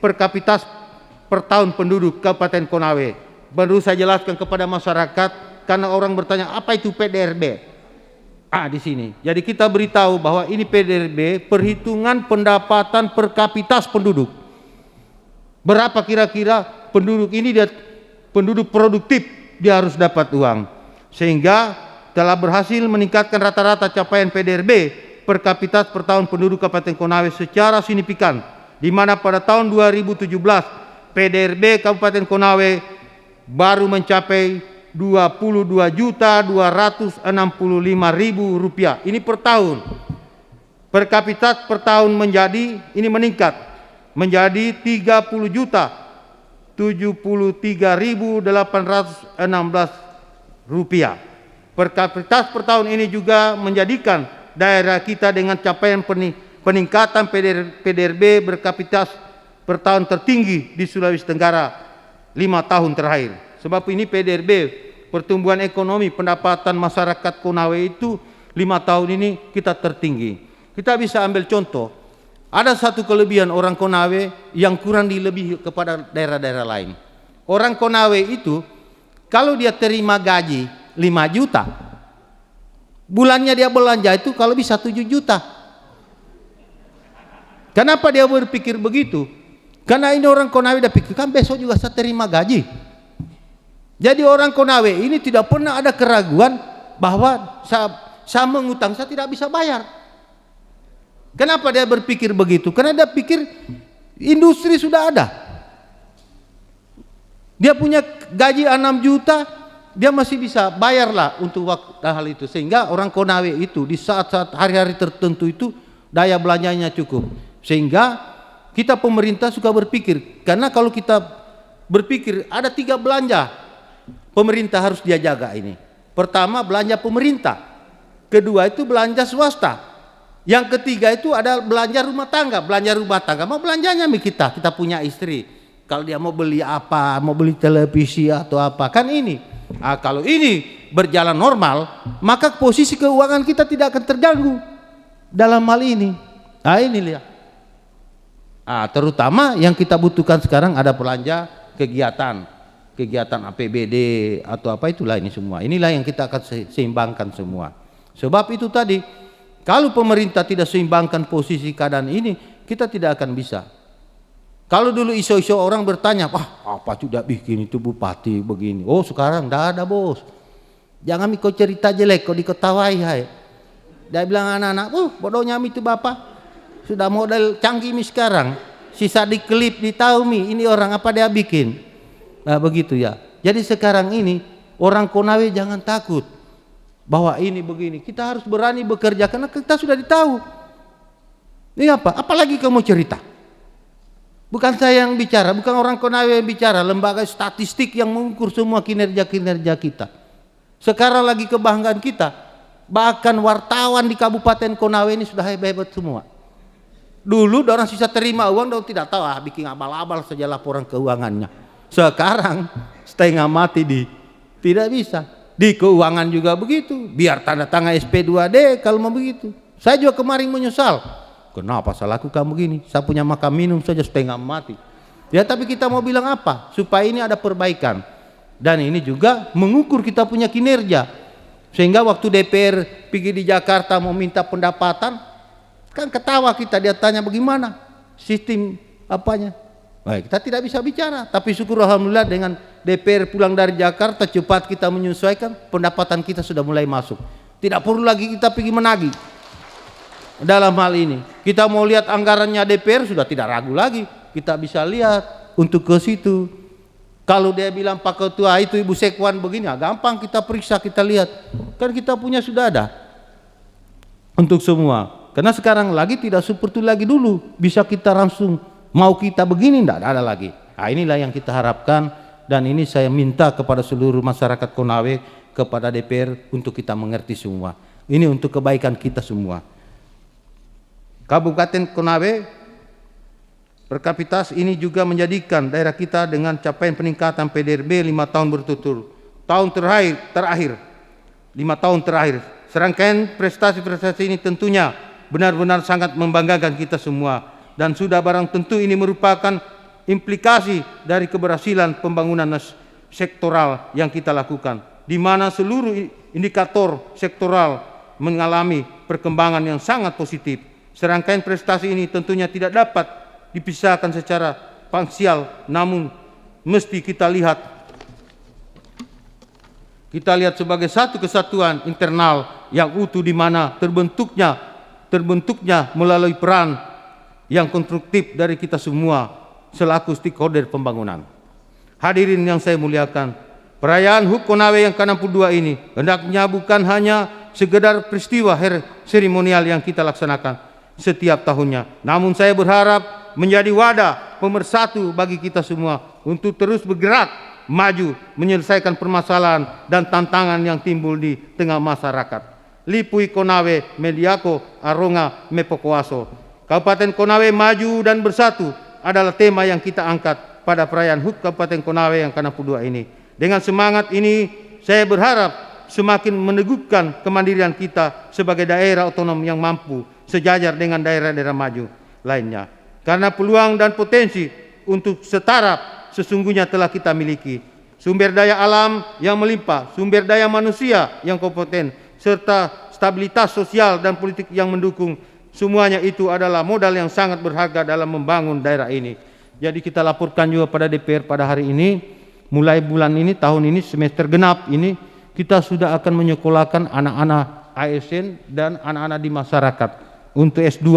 per kapita per tahun penduduk Kabupaten Konawe. Baru saya jelaskan kepada masyarakat karena orang bertanya apa itu PDRB. Di sini. Jadi kita beritahu bahwa ini PDRB, perhitungan pendapatan per kapita penduduk. Berapa kira-kira penduduk ini penduduk produktif dia harus dapat uang. Sehingga telah berhasil meningkatkan rata-rata capaian PDRB per kapita per tahun penduduk Kabupaten Konawe secara signifikan, di mana pada tahun 2017 PDRB Kabupaten Konawe baru mencapai Rp22.265.000. Ini per tahun. Per kapita per tahun ini meningkat menjadi Rp30.73.816. Per kapita per tahun ini juga menjadikan daerah kita dengan capaian peningkatan PDRB berkapita per tahun tertinggi di Sulawesi Tenggara 5 tahun terakhir. Sebab ini PDRB, pertumbuhan ekonomi pendapatan masyarakat Konawe itu 5 tahun ini kita tertinggi. Kita bisa ambil contoh, ada satu kelebihan orang Konawe yang kurang dilebihi kepada daerah-daerah lain. Orang Konawe itu kalau dia terima gaji 5 juta, bulannya dia belanja itu kalau bisa 7 juta. Kenapa dia berpikir begitu? Karena ini orang Konawe udah pikir, kan besok juga saya terima gaji. Jadi orang Konawe ini tidak pernah ada keraguan bahwa saya mengutang, saya tidak bisa bayar. Kenapa dia berpikir begitu? Karena dia pikir industri sudah ada. Dia punya gaji 6 juta, dia masih bisa bayarlah untuk hal itu. Sehingga orang Konawe itu di saat-saat hari-hari tertentu itu daya belanjanya cukup. Sehingga kita pemerintah suka berpikir, karena kalau kita berpikir ada 3 belanja pemerintah harus dia jaga ini. Pertama belanja pemerintah, kedua itu belanja swasta, yang ketiga itu ada belanja rumah tangga. Belanja rumah tangga mau belanjanya kita punya istri, kalau dia mau beli apa, mau beli televisi atau apa kan ini. Kalau ini berjalan normal, maka posisi keuangan kita tidak akan terganggu dalam hal ini. Ini lihat. Terutama yang kita butuhkan sekarang ada belanja kegiatan APBD atau apa itulah ini semua. Inilah yang kita akan seimbangkan semua. Sebab itu tadi, kalau pemerintah tidak seimbangkan posisi keadaan ini, kita tidak akan bisa. Kalau dulu iso-iso orang bertanya, apa sudah bikin itu bupati begini. Oh sekarang tidak ada bos. Jangan kau cerita jelek, kau diketawai. Hai. Dia bilang anak-anak, bodohnya itu bapak. Sudah model canggih sekarang, sisa diklip ditahu ini orang apa dia bikin. Begitu ya. Jadi sekarang ini orang Konawe jangan takut bahwa ini begini. Kita harus berani bekerja karena kita sudah ditahu. Ini apa? Apalagi kamu cerita. Bukan saya yang bicara, bukan orang Konawe yang bicara, lembaga statistik yang mengukur semua kinerja kita. Sekarang lagi kebanggaan kita. Bahkan wartawan di Kabupaten Konawe ini sudah hebat-hebat semua. Dulu orang sisa terima uang, orang tidak tahu, bikin abal-abal saja laporan keuangannya. Sekarang setengah mati tidak bisa. Di keuangan juga begitu, biar tanda tangan SP2D kalau mau begitu. Saya juga kemarin menyesal, kenapa saya lakukan begini, saya punya makan minum saja setengah mati. Ya tapi kita mau bilang apa, supaya ini ada perbaikan. Dan ini juga mengukur kita punya kinerja. Sehingga waktu DPR pergi di Jakarta mau minta pendapatan, kan ketawa kita, dia tanya bagaimana sistem apanya. Baik, kita tidak bisa bicara, tapi syukur alhamdulillah dengan DPR pulang dari Jakarta cepat kita menyesuaikan, pendapatan kita sudah mulai masuk. Tidak perlu lagi kita pergi menagih. Dalam hal ini, kita mau lihat anggarannya DPR sudah tidak ragu lagi, kita bisa lihat untuk ke situ. Kalau dia bilang Pak Ketua itu Ibu Sekwan begini, gampang kita periksa, kita lihat. Kan kita punya sudah ada untuk semua. Karena sekarang lagi tidak seperti lagi dulu, bisa kita langsung mau kita begini, tidak ada lagi. Nah, inilah yang kita harapkan, dan ini saya minta kepada seluruh masyarakat Konawe, kepada DPR untuk kita mengerti semua. Ini untuk kebaikan kita semua. Kabupaten Konawe per kapita ini juga menjadikan daerah kita dengan capaian peningkatan PDRB 5 tahun berturut-turut. Tahun terakhir 5 tahun terakhir. Serangkaian prestasi-prestasi ini tentunya benar-benar sangat membanggakan kita semua, dan sudah barang tentu ini merupakan implikasi dari keberhasilan pembangunan sektoral yang kita lakukan, di mana seluruh indikator sektoral mengalami perkembangan yang sangat positif. Serangkaian prestasi ini tentunya tidak dapat dipisahkan secara parsial, namun mesti kita lihat sebagai satu kesatuan internal yang utuh, di mana terbentuknya melalui peran yang konstruktif dari kita semua selaku stakeholder pembangunan. Hadirin yang saya muliakan, perayaan HUT Konawe yang ke-62 ini hendaknya bukan hanya sekedar peristiwa seremonial yang kita laksanakan setiap tahunnya, namun saya berharap menjadi wadah pemersatu bagi kita semua untuk terus bergerak maju menyelesaikan permasalahan dan tantangan yang timbul di tengah masyarakat. Lipui Konawe Mediako Aronga Mepokoaso. Kabupaten Konawe maju dan bersatu adalah tema yang kita angkat pada perayaan HUT Kabupaten Konawe yang ke-62 ini. Dengan semangat ini saya berharap semakin meneguhkan kemandirian kita sebagai daerah otonom yang mampu sejajar dengan daerah-daerah maju lainnya. Karena peluang dan potensi untuk setara sesungguhnya telah kita miliki. Sumber daya alam yang melimpah, sumber daya manusia yang kompeten, serta stabilitas sosial dan politik yang mendukung, semuanya itu adalah modal yang sangat berharga dalam membangun daerah ini. Jadi kita laporkan juga pada DPR pada hari ini, mulai bulan ini, tahun ini, semester genap ini, kita sudah akan menyekolahkan anak-anak ASN dan anak-anak di masyarakat untuk S2.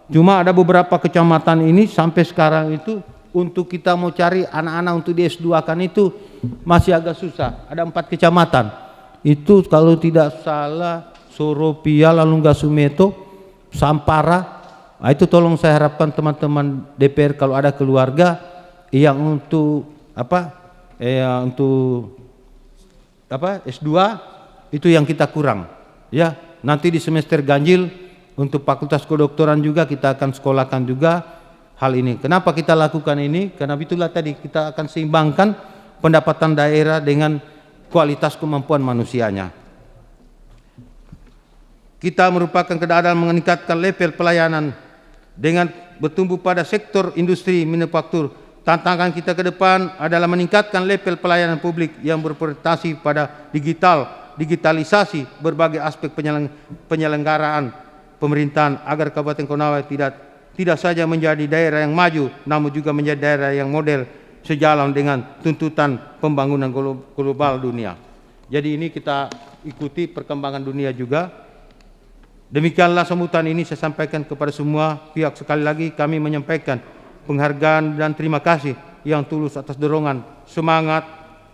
Cuma ada beberapa kecamatan ini sampai sekarang itu untuk kita mau cari anak-anak untuk di S2 kan itu masih agak susah. Ada 4 kecamatan. Itu kalau tidak salah Soropia, Lalungga Sumeto, Sampara. Nah, itu tolong saya harapkan teman-teman DPR kalau ada keluarga yang untuk S2 itu yang kita kurang. Ya, nanti di semester ganjil untuk fakultas kedokteran juga kita akan sekolahkan juga hal ini. Kenapa kita lakukan ini? Karena itulah tadi kita akan seimbangkan pendapatan daerah dengan kualitas kemampuan manusianya. Kita merupakan keadaan meningkatkan level pelayanan dengan bertumbuh pada sektor industri manufaktur. Tantangan kita ke depan adalah meningkatkan level pelayanan publik yang berorientasi pada digitalisasi berbagai aspek penyelenggaraan pemerintahan agar Kabupaten Konawe tidak saja menjadi daerah yang maju, namun juga menjadi daerah yang model sejalan dengan tuntutan pembangunan global dunia. Jadi ini kita ikuti perkembangan dunia juga. Demikianlah sambutan ini saya sampaikan kepada semua pihak. Sekali lagi kami menyampaikan penghargaan dan terima kasih yang tulus atas dorongan, semangat,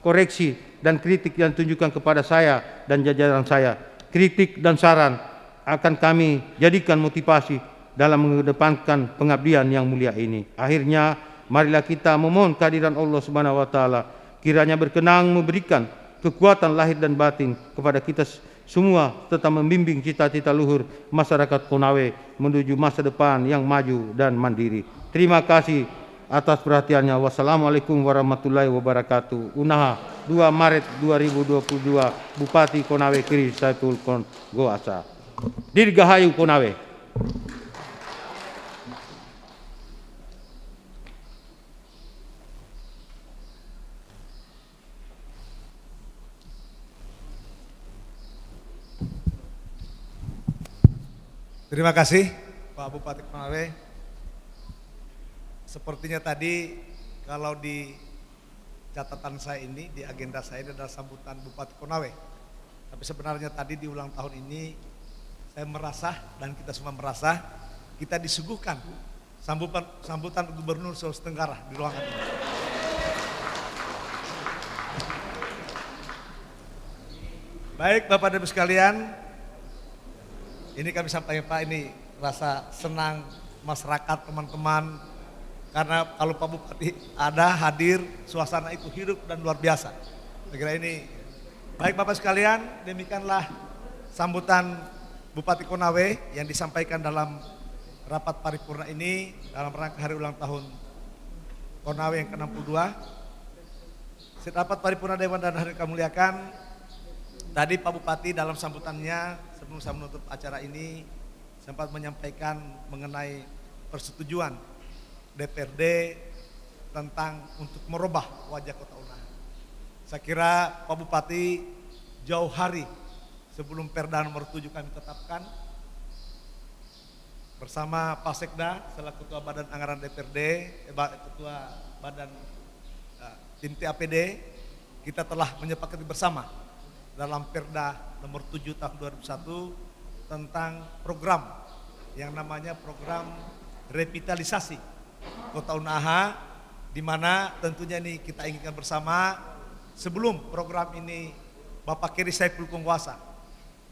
koreksi, dan kritik yang ditunjukkan kepada saya dan jajaran saya. Kritik dan saran akan kami jadikan motivasi dalam mengedepankan pengabdian yang mulia ini. Akhirnya, marilah kita memohon kehadiran Allah Subhanahu wa taala kiranya berkenan memberikan kekuatan lahir dan batin kepada kita semua tetap membimbing cita-cita luhur masyarakat Konawe menuju masa depan yang maju dan mandiri. Terima kasih atas perhatiannya. Wassalamualaikum warahmatullahi wabarakatuh. Unaha 2 Maret 2022, Bupati Konawe Kiri Saiful Goasa. Dirgahayu Konawe. Terima kasih Pak Bupati Konawe. Sepertinya tadi kalau di catatan saya ini, di agenda saya ini adalah sambutan Bupati Konawe. Tapi sebenarnya tadi di ulang tahun ini saya merasa dan kita semua merasa kita disuguhkan sambutan Gubernur Sulawesi Tenggara di ruangan ini. Baik Bapak dan Ibu sekalian, ini kami sampaikan Pak, ini rasa senang masyarakat, teman-teman, karena kalau Pak Bupati ada hadir, suasana itu hidup dan luar biasa. Saya kira ini baik Bapak sekalian, demikianlah sambutan Bupati Konawe yang disampaikan dalam rapat paripurna ini dalam rangka hari ulang tahun Konawe yang ke-62. Rapat paripurna Dewan dan Hadirin kami muliakan, tadi Pak Bupati dalam sambutannya sebelum saya menutup acara ini sempat menyampaikan mengenai persetujuan DPRD tentang untuk merubah wajah Kota Unaha. Saya kira Pak Bupati jauh hari sebelum Perda nomor 7 kami tetapkan bersama Pak Sekda selaku Ketua Badan Anggaran DPRD, Ketua Badan tim TAPD, kita telah menyepakati bersama dalam Perda nomor 7 tahun 2001 tentang program yang namanya program revitalisasi Kota Unaha, di mana tentunya ini kita inginkan bersama sebelum program ini Bapak Kiri Saiful Goasa,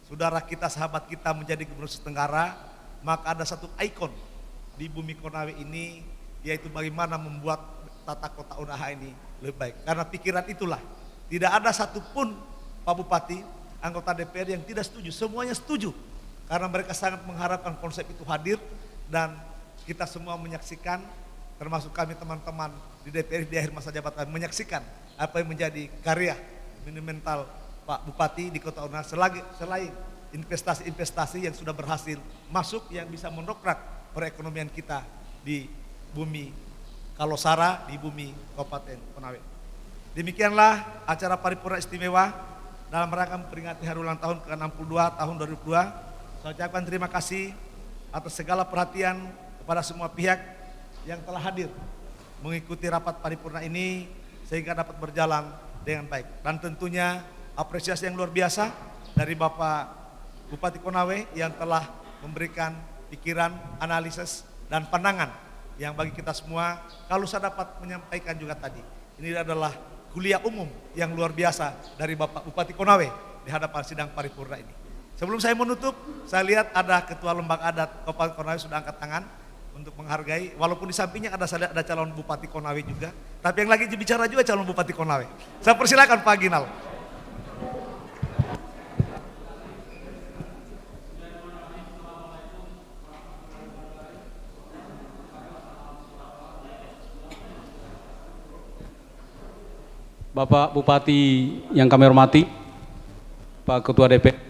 saudara kita, sahabat kita menjadi Gubernur Sulawesi Tenggara, maka ada satu ikon di bumi Konawe ini, yaitu bagaimana membuat tata Kota Unaha ini lebih baik. Karena pikiran itulah, tidak ada satupun Pak Bupati, anggota DPR yang tidak setuju, semuanya setuju. Karena mereka sangat mengharapkan konsep itu hadir dan kita semua menyaksikan, termasuk kami teman-teman di DPR di akhir masa jabatan menyaksikan apa yang menjadi karya monumental Pak Bupati di Kota Unaha selain investasi-investasi yang sudah berhasil masuk yang bisa mendongkrak perekonomian kita di bumi Kalosara, di bumi Kabupaten Konawe. Demikianlah acara paripurna istimewa dalam rangka memperingati hari ulang tahun ke-62 tahun 2002. Saya ucapkan terima kasih atas segala perhatian kepada semua pihak yang telah hadir mengikuti rapat paripurna ini sehingga dapat berjalan dengan baik. Dan tentunya apresiasi yang luar biasa dari Bapak Bupati Konawe yang telah memberikan pikiran, analisis, dan pandangan yang bagi kita semua, kalau saya dapat menyampaikan juga tadi, ini adalah kuliah umum yang luar biasa dari Bapak Bupati Konawe di hadapan sidang paripurna ini. Sebelum saya menutup, saya lihat ada Ketua Lembaga Adat Kabupaten Konawe sudah angkat tangan untuk menghargai, walaupun di sampingnya ada calon Bupati Konawe juga, tapi yang lagi bicara juga calon Bupati Konawe. Saya persilakan Pak Ginal. Bapak Bupati yang kami hormati, Pak Ketua DPR,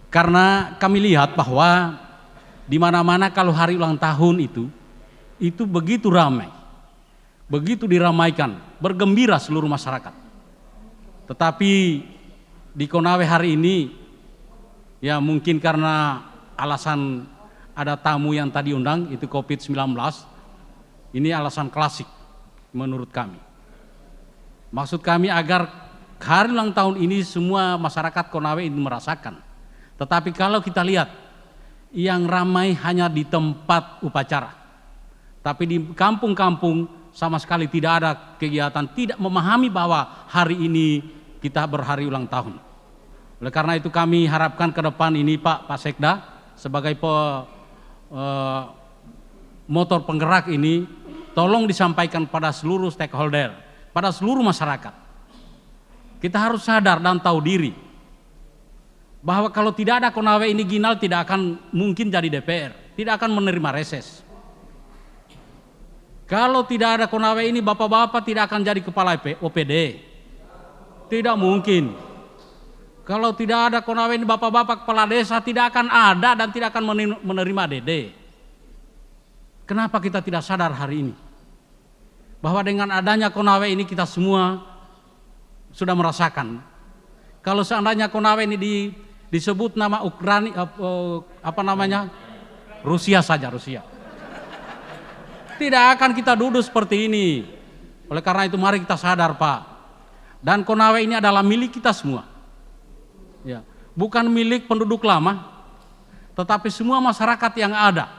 Karena kami lihat bahwa di mana-mana kalau hari ulang tahun itu begitu ramai, begitu diramaikan, bergembira seluruh masyarakat. Tetapi di Konawe hari ini, ya mungkin karena alasan ada tamu yang tadi undang, itu COVID-19, ini alasan klasik menurut kami. Maksud kami agar hari ulang tahun ini semua masyarakat Konawe ini merasakan. Tetapi kalau kita lihat, yang ramai hanya di tempat upacara. Tapi di kampung-kampung sama sekali tidak ada kegiatan, tidak memahami bahwa hari ini kita berhari ulang tahun. Oleh karena itu kami harapkan ke depan ini Pak Sekda sebagai motor penggerak ini, tolong disampaikan pada seluruh stakeholder, pada seluruh masyarakat. Kita harus sadar dan tahu diri bahwa kalau tidak ada Konawe ini, Ginal tidak akan mungkin jadi DPR, tidak akan menerima reses. Kalau tidak ada Konawe ini, bapak-bapak tidak akan jadi kepala OPD, tidak mungkin. Kalau tidak ada Konawe ini, bapak-bapak kepala desa tidak akan ada dan tidak akan menerima DD. Kenapa kita tidak sadar hari ini bahwa dengan adanya Konawe ini kita semua sudah merasakan. Kalau seandainya Konawe ini disebut nama Ukraina, Rusia saja, Rusia. Tidak akan kita duduk seperti ini. Oleh karena itu mari kita sadar Pak. Dan Konawe ini adalah milik kita semua. Ya, bukan milik penduduk lama, tetapi semua masyarakat yang ada.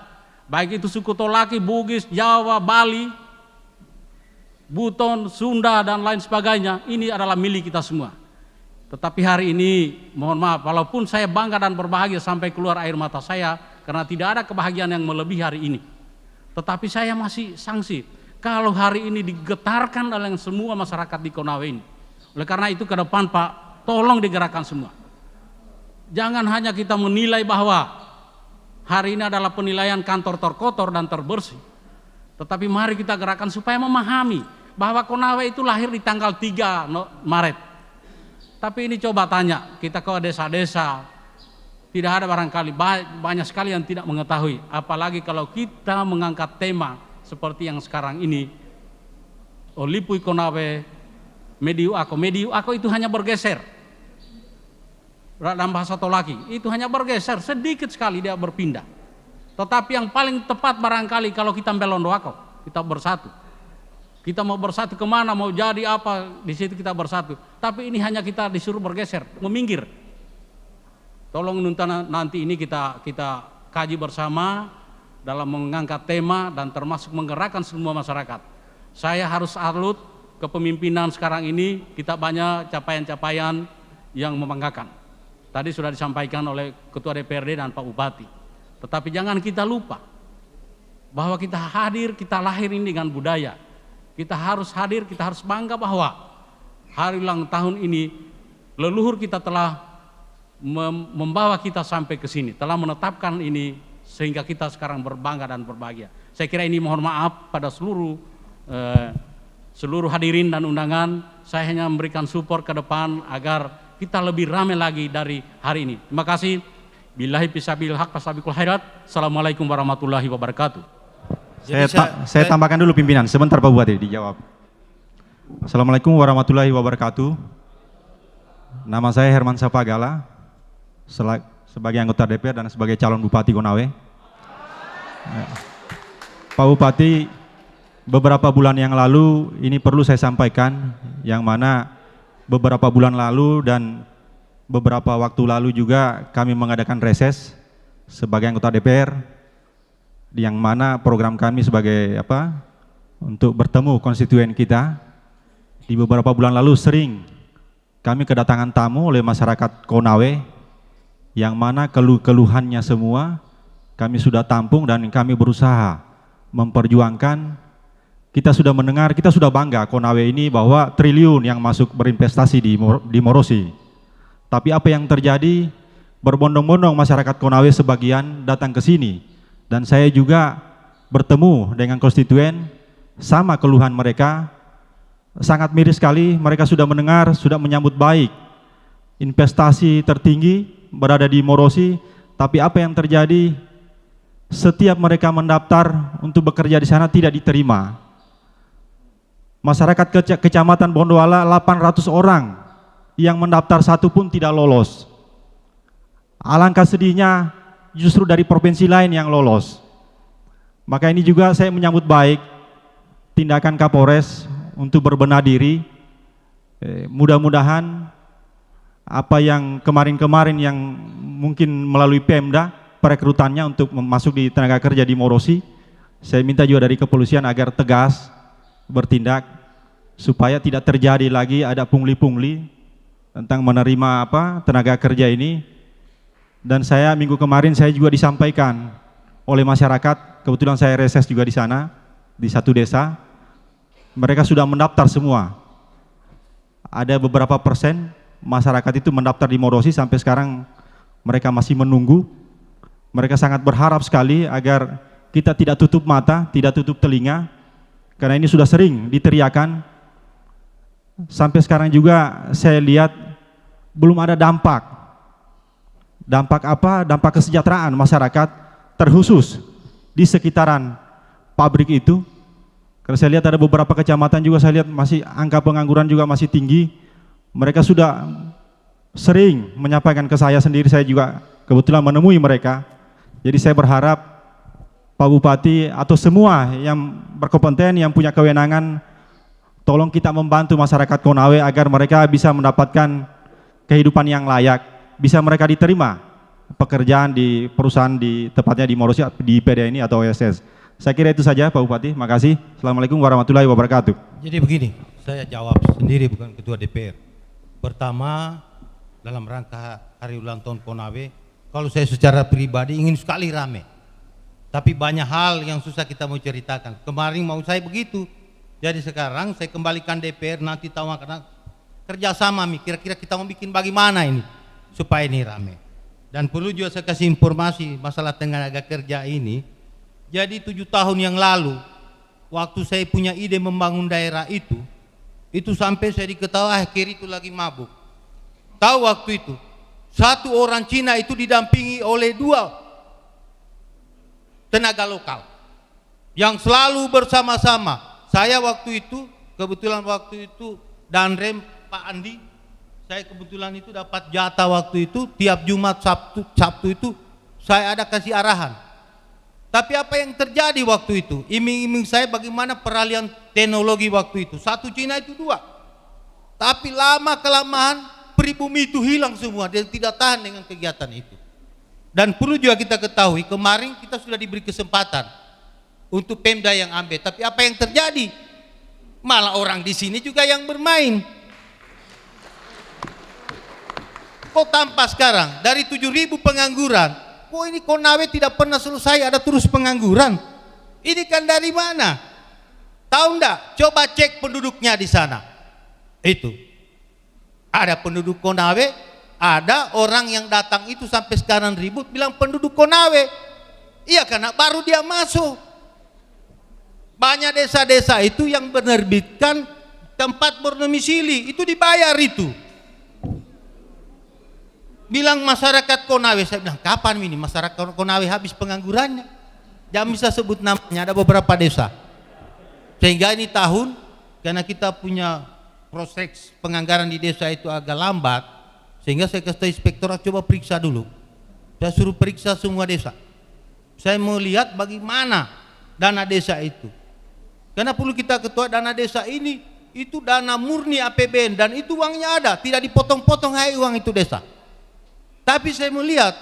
Baik itu suku Tolaki, Bugis, Jawa, Bali, Buton, Sunda dan lain sebagainya. Ini adalah milik kita semua. Tetapi hari ini, mohon maaf, walaupun saya bangga dan berbahagia sampai keluar air mata saya, karena tidak ada kebahagiaan yang melebihi hari ini. Tetapi saya masih sangsi, kalau hari ini digetarkan oleh semua masyarakat di Konawe ini. Oleh karena itu ke depan Pak, tolong digerakkan semua. Jangan hanya kita menilai bahwa hari ini adalah penilaian kantor terkotor dan terbersih. Tetapi mari kita gerakkan supaya memahami bahwa Konawe itu lahir di tanggal 3 Maret. Tapi ini coba tanya, kita ke desa-desa, tidak ada barangkali, banyak sekali yang tidak mengetahui. Apalagi kalau kita mengangkat tema seperti yang sekarang ini, Olipui Konawe, Mediu Ako itu hanya bergeser. Dalam bahasa Tolaki, itu hanya bergeser, sedikit sekali dia berpindah. Tetapi yang paling tepat barangkali kalau kita Belondo Ako, kita bersatu. Kita mau bersatu kemana, mau jadi apa, di situ kita bersatu. Tapi ini hanya kita disuruh bergeser, meminggir. Tolong nanti ini kita kaji bersama dalam mengangkat tema dan termasuk menggerakkan semua masyarakat. Saya harus salut kepemimpinan sekarang ini, kita banyak capaian-capaian yang membanggakan. Tadi sudah disampaikan oleh Ketua DPRD dan Pak Bupati. Tetapi jangan kita lupa bahwa kita hadir, kita lahir ini dengan budaya. Kita harus hadir, kita harus bangga bahwa hari ulang tahun ini leluhur kita telah membawa kita sampai ke sini, telah menetapkan ini sehingga kita sekarang berbangga dan berbahagia. Saya kira ini mohon maaf pada seluruh hadirin dan undangan, saya hanya memberikan support ke depan agar kita lebih ramai lagi dari hari ini. Terima kasih. Billahi fisabil haq fasabiqul khairat. Assalamualaikum warahmatullahi wabarakatuh. Saya tambahkan dulu pimpinan, sebentar Pak Bupati dijawab. Assalamualaikum warahmatullahi wabarakatuh. Nama saya Herman Sapagala, sebagai anggota DPR dan sebagai calon Bupati Konawe. Pak Bupati, beberapa bulan yang lalu ini perlu saya sampaikan, yang mana beberapa bulan lalu dan beberapa waktu lalu juga kami mengadakan reses sebagai anggota DPR, yang mana program kami sebagai untuk bertemu konstituen kita. Di beberapa bulan lalu sering kami kedatangan tamu oleh masyarakat Konawe, yang mana keluhannya semua kami sudah tampung dan kami berusaha memperjuangkan. Kita sudah mendengar, kita sudah bangga Konawe ini bahwa triliun yang masuk berinvestasi di Morosi. Tapi apa yang terjadi, berbondong-bondong masyarakat Konawe sebagian datang ke sini. Dan saya juga bertemu dengan konstituen, sama keluhan mereka, sangat miris sekali. Mereka sudah mendengar, sudah menyambut baik investasi tertinggi berada di Morosi, tapi apa yang terjadi? Setiap mereka mendaftar untuk bekerja di sana tidak diterima. Masyarakat Kecamatan Bondoala 800 orang yang mendaftar satu pun tidak lolos. Alangkah sedihnya justru dari provinsi lain yang lolos. Maka ini juga saya menyambut baik tindakan Kapolres untuk berbenah diri. Mudah-mudahan apa yang kemarin-kemarin yang mungkin melalui Pemda perekrutannya untuk masuk di tenaga kerja di Morosi, saya minta juga dari kepolisian agar tegas bertindak supaya tidak terjadi lagi ada pungli-pungli tentang menerima tenaga kerja ini. Dan saya minggu kemarin saya juga disampaikan oleh masyarakat, kebetulan saya reses juga di sana, di satu desa, mereka sudah mendaftar semua. Ada beberapa persen masyarakat itu mendaftar di Morosi, sampai sekarang mereka masih menunggu. Mereka sangat berharap sekali agar kita tidak tutup mata, tidak tutup telinga, karena ini sudah sering diteriakan. Sampai sekarang juga saya lihat belum ada dampak. Dampak apa? Dampak kesejahteraan masyarakat, terkhusus di sekitaran pabrik itu. Karena saya lihat ada beberapa kecamatan juga, saya lihat masih angka pengangguran juga masih tinggi. Mereka sudah sering menyampaikan ke saya sendiri, saya juga kebetulan menemui mereka. Jadi saya berharap Pak Bupati atau semua yang berkompeten, yang punya kewenangan, tolong kita membantu masyarakat Konawe agar mereka bisa mendapatkan kehidupan yang layak, bisa mereka diterima pekerjaan di perusahaan di tepatnya di Morosi, di PD ini atau OSS. Saya kira itu saja Pak Bupati, makasih. Assalamualaikum warahmatullahi wabarakatuh. Jadi begini, saya jawab sendiri bukan Ketua DPR. Pertama, dalam rangka hari ulang tahun Konawe, kalau saya secara pribadi ingin sekali rame. Tapi banyak hal yang susah kita mau ceritakan. Kemarin mau saya begitu. Jadi sekarang saya kembalikan DPR, nanti tahu karena kerjasama kira-kira kita mau bikin bagaimana ini supaya ini rame. Dan perlu juga saya kasih informasi masalah tenaga kerja ini. Jadi 7 tahun yang lalu, waktu saya punya ide membangun daerah itu sampai saya diketahui Kiri itu lagi mabuk. Tahu waktu itu, satu orang Cina itu didampingi oleh 2 tenaga lokal yang selalu bersama-sama. Saya waktu itu, kebetulan waktu itu Danrem Pak Andi, saya kebetulan itu dapat jatah waktu itu, tiap Jumat Sabtu itu saya ada kasih arahan. Tapi apa yang terjadi waktu itu? Iming-iming saya bagaimana peralihan teknologi waktu itu. Satu Cina itu 2. Tapi lama kelamaan pribumi itu hilang semua dan tidak tahan dengan kegiatan itu. Dan perlu juga kita ketahui, kemarin kita sudah diberi kesempatan untuk Pemda yang ambil. Tapi apa yang terjadi? Malah orang di sini juga yang bermain. Kok tampak sekarang dari 7.000 pengangguran, kok ini Konawe tidak pernah selesai, ada terus pengangguran. Ini kan dari mana? Tahu enggak? Coba cek penduduknya di sana. Itu. Ada penduduk Konawe, ada orang yang datang itu sampai sekarang ribut bilang penduduk Konawe. Iya karena baru dia masuk. Banyak desa-desa itu yang menerbitkan tempat berdomisili, itu dibayar itu. Bilang masyarakat Konawe, saya bilang kapan ini masyarakat Konawe habis penganggurannya? Jangan bisa sebut namanya, ada beberapa desa. Sehingga ini tahun, karena kita punya proses penganggaran di desa itu agak lambat, sehingga saya kasih inspektorat coba periksa dulu. Saya suruh periksa semua desa. Saya mau lihat bagaimana dana desa itu. Karena perlu kita ketua dana desa ini, itu dana murni APBN dan itu uangnya ada, tidak dipotong-potong uang itu desa. Tapi saya melihat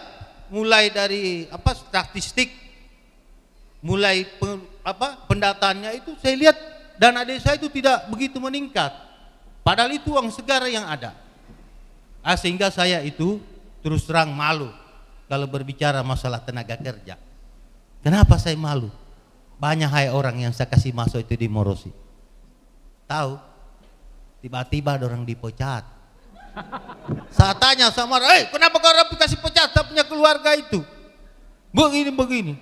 mulai dari statistik, mulai pendataannya itu saya lihat dana desa itu tidak begitu meningkat. Padahal itu uang segara yang ada. Sehingga saya itu terus terang malu kalau berbicara masalah tenaga kerja. Kenapa saya malu? Banyak orang yang saya kasih masuk itu di Morosi. Tahu? Tiba-tiba ada orang dipecat. Saya tanya sama orang, kenapa kau rapi kasih pecat? Saya punya keluarga itu. Begini.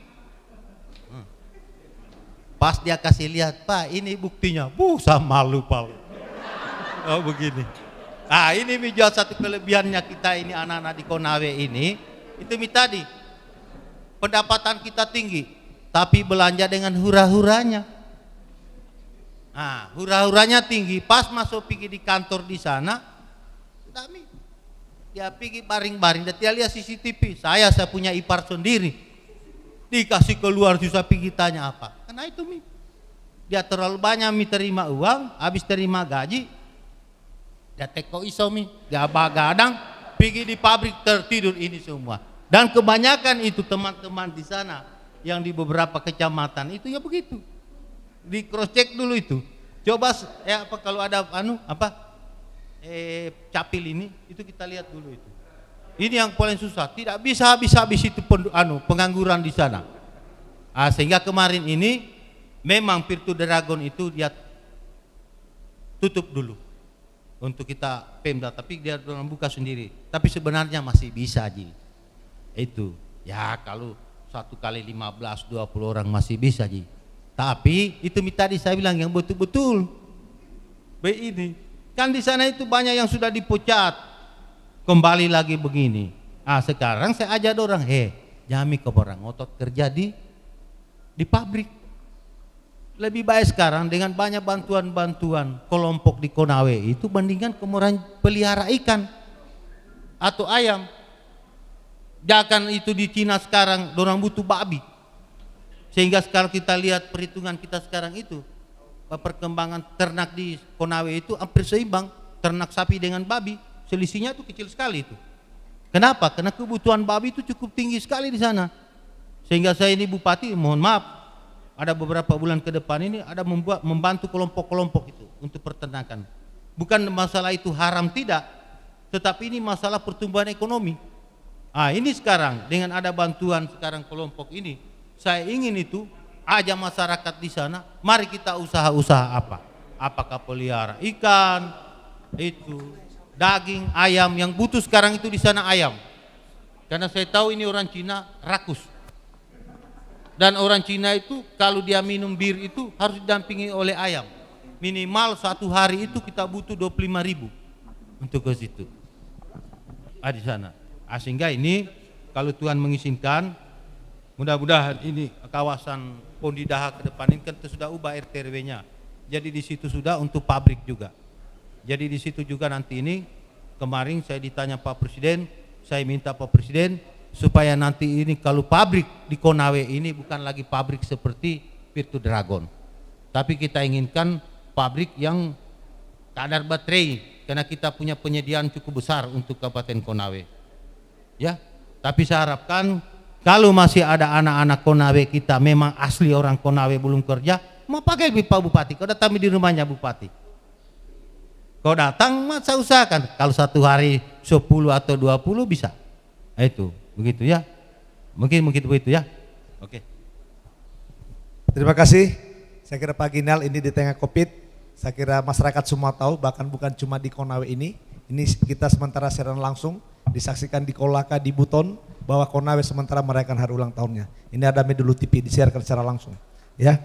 Pas dia kasih lihat, Pak ini buktinya. Saya malu Pak. Oh begini. Ini juga satu kelebihannya kita ini anak-anak di Konawe ini, itu tadi pendapatan kita tinggi, tapi belanja dengan hura-huranya. Hura-huranya tinggi, pas masuk pergi di kantor di sana, dia pergi baring-baring, dia lihat CCTV, saya punya ipar sendiri, dikasih keluar susah pergi tanya apa, karena itu dia terlalu banyak terima uang, habis terima gaji, dia teko iso dia bagadang, pergi di pabrik tertidur ini semua, dan kebanyakan itu teman-teman di sana, yang di beberapa kecamatan itu ya begitu. Di cross check dulu itu. Coba kalau ada capil ini itu kita lihat dulu itu. Ini yang paling susah. Tidak bisa habis itu pengangguran di sana. Sehingga kemarin ini memang Virtu Dragon itu dia tutup dulu untuk kita Pemda, tapi dia buka sendiri. Tapi sebenarnya masih bisa Ji. Itu. Ya kalau 1 kali 15-20 orang masih bisa Ji. Tapi itu tadi saya bilang yang betul-betul ini kan di sana itu banyak yang sudah dipecat, kembali lagi begini. Sekarang saya ajak orang, jami ke orang ngotot kerja di pabrik. Lebih baik sekarang dengan banyak bantuan-bantuan kelompok di Konawe itu bandingkan kemurahan pelihara ikan atau ayam. Jangan itu di Cina sekarang orang butuh babi. Sehingga sekarang kita lihat perhitungan kita sekarang itu, perkembangan ternak di Konawe itu hampir seimbang, ternak sapi dengan babi, selisihnya itu kecil sekali itu. Kenapa? Karena kebutuhan babi itu cukup tinggi sekali di sana. Sehingga saya ini Bupati, mohon maaf, ada beberapa bulan ke depan ini ada membantu kelompok-kelompok itu untuk peternakan. Bukan masalah itu haram tidak, tetapi ini masalah pertumbuhan ekonomi. Ini sekarang dengan ada bantuan sekarang kelompok ini, saya ingin itu aja masyarakat di sana, mari kita usaha-usaha apa? Apakah pelihara ikan, itu daging, ayam, yang butuh sekarang itu di sana ayam. Karena saya tahu ini orang Cina rakus. Dan orang Cina itu kalau dia minum bir itu harus didampingi oleh ayam. Minimal 1 hari itu kita butuh 25.000 untuk ke situ. Di sana. Sehingga ini kalau Tuhan mengizinkan, mudah-mudahan ini kawasan Pondidaha ke depan ini kan sudah ubah RT/RW-nya. Jadi di situ sudah untuk pabrik juga. Jadi di situ juga nanti ini kemarin saya ditanya Pak Presiden, saya minta Pak Presiden supaya nanti ini kalau pabrik di Konawe ini bukan lagi pabrik seperti Virtu Dragon. Tapi kita inginkan pabrik yang kadar baterai karena kita punya penyediaan cukup besar untuk Kabupaten Konawe. Ya, tapi saya harapkan kalau masih ada anak-anak Konawe kita memang asli orang Konawe belum kerja, mau pakai Pak Bupati, kau datang di rumahnya Bupati. Kau datang, saya usahakan kalau 1 hari 10 atau 20 bisa. Itu, begitu ya. Mungkin begitu ya. Oke. Terima kasih. Saya kira Pak Ginal ini di tengah Covid, saya kira masyarakat semua tahu, bahkan bukan cuma di Konawe ini kita sementara siaran langsung disaksikan di Kolaka, di Buton, bahwa Konawe sementara merayakan hari ulang tahunnya. Ini ada Medulu TV disiarkan secara langsung, ya.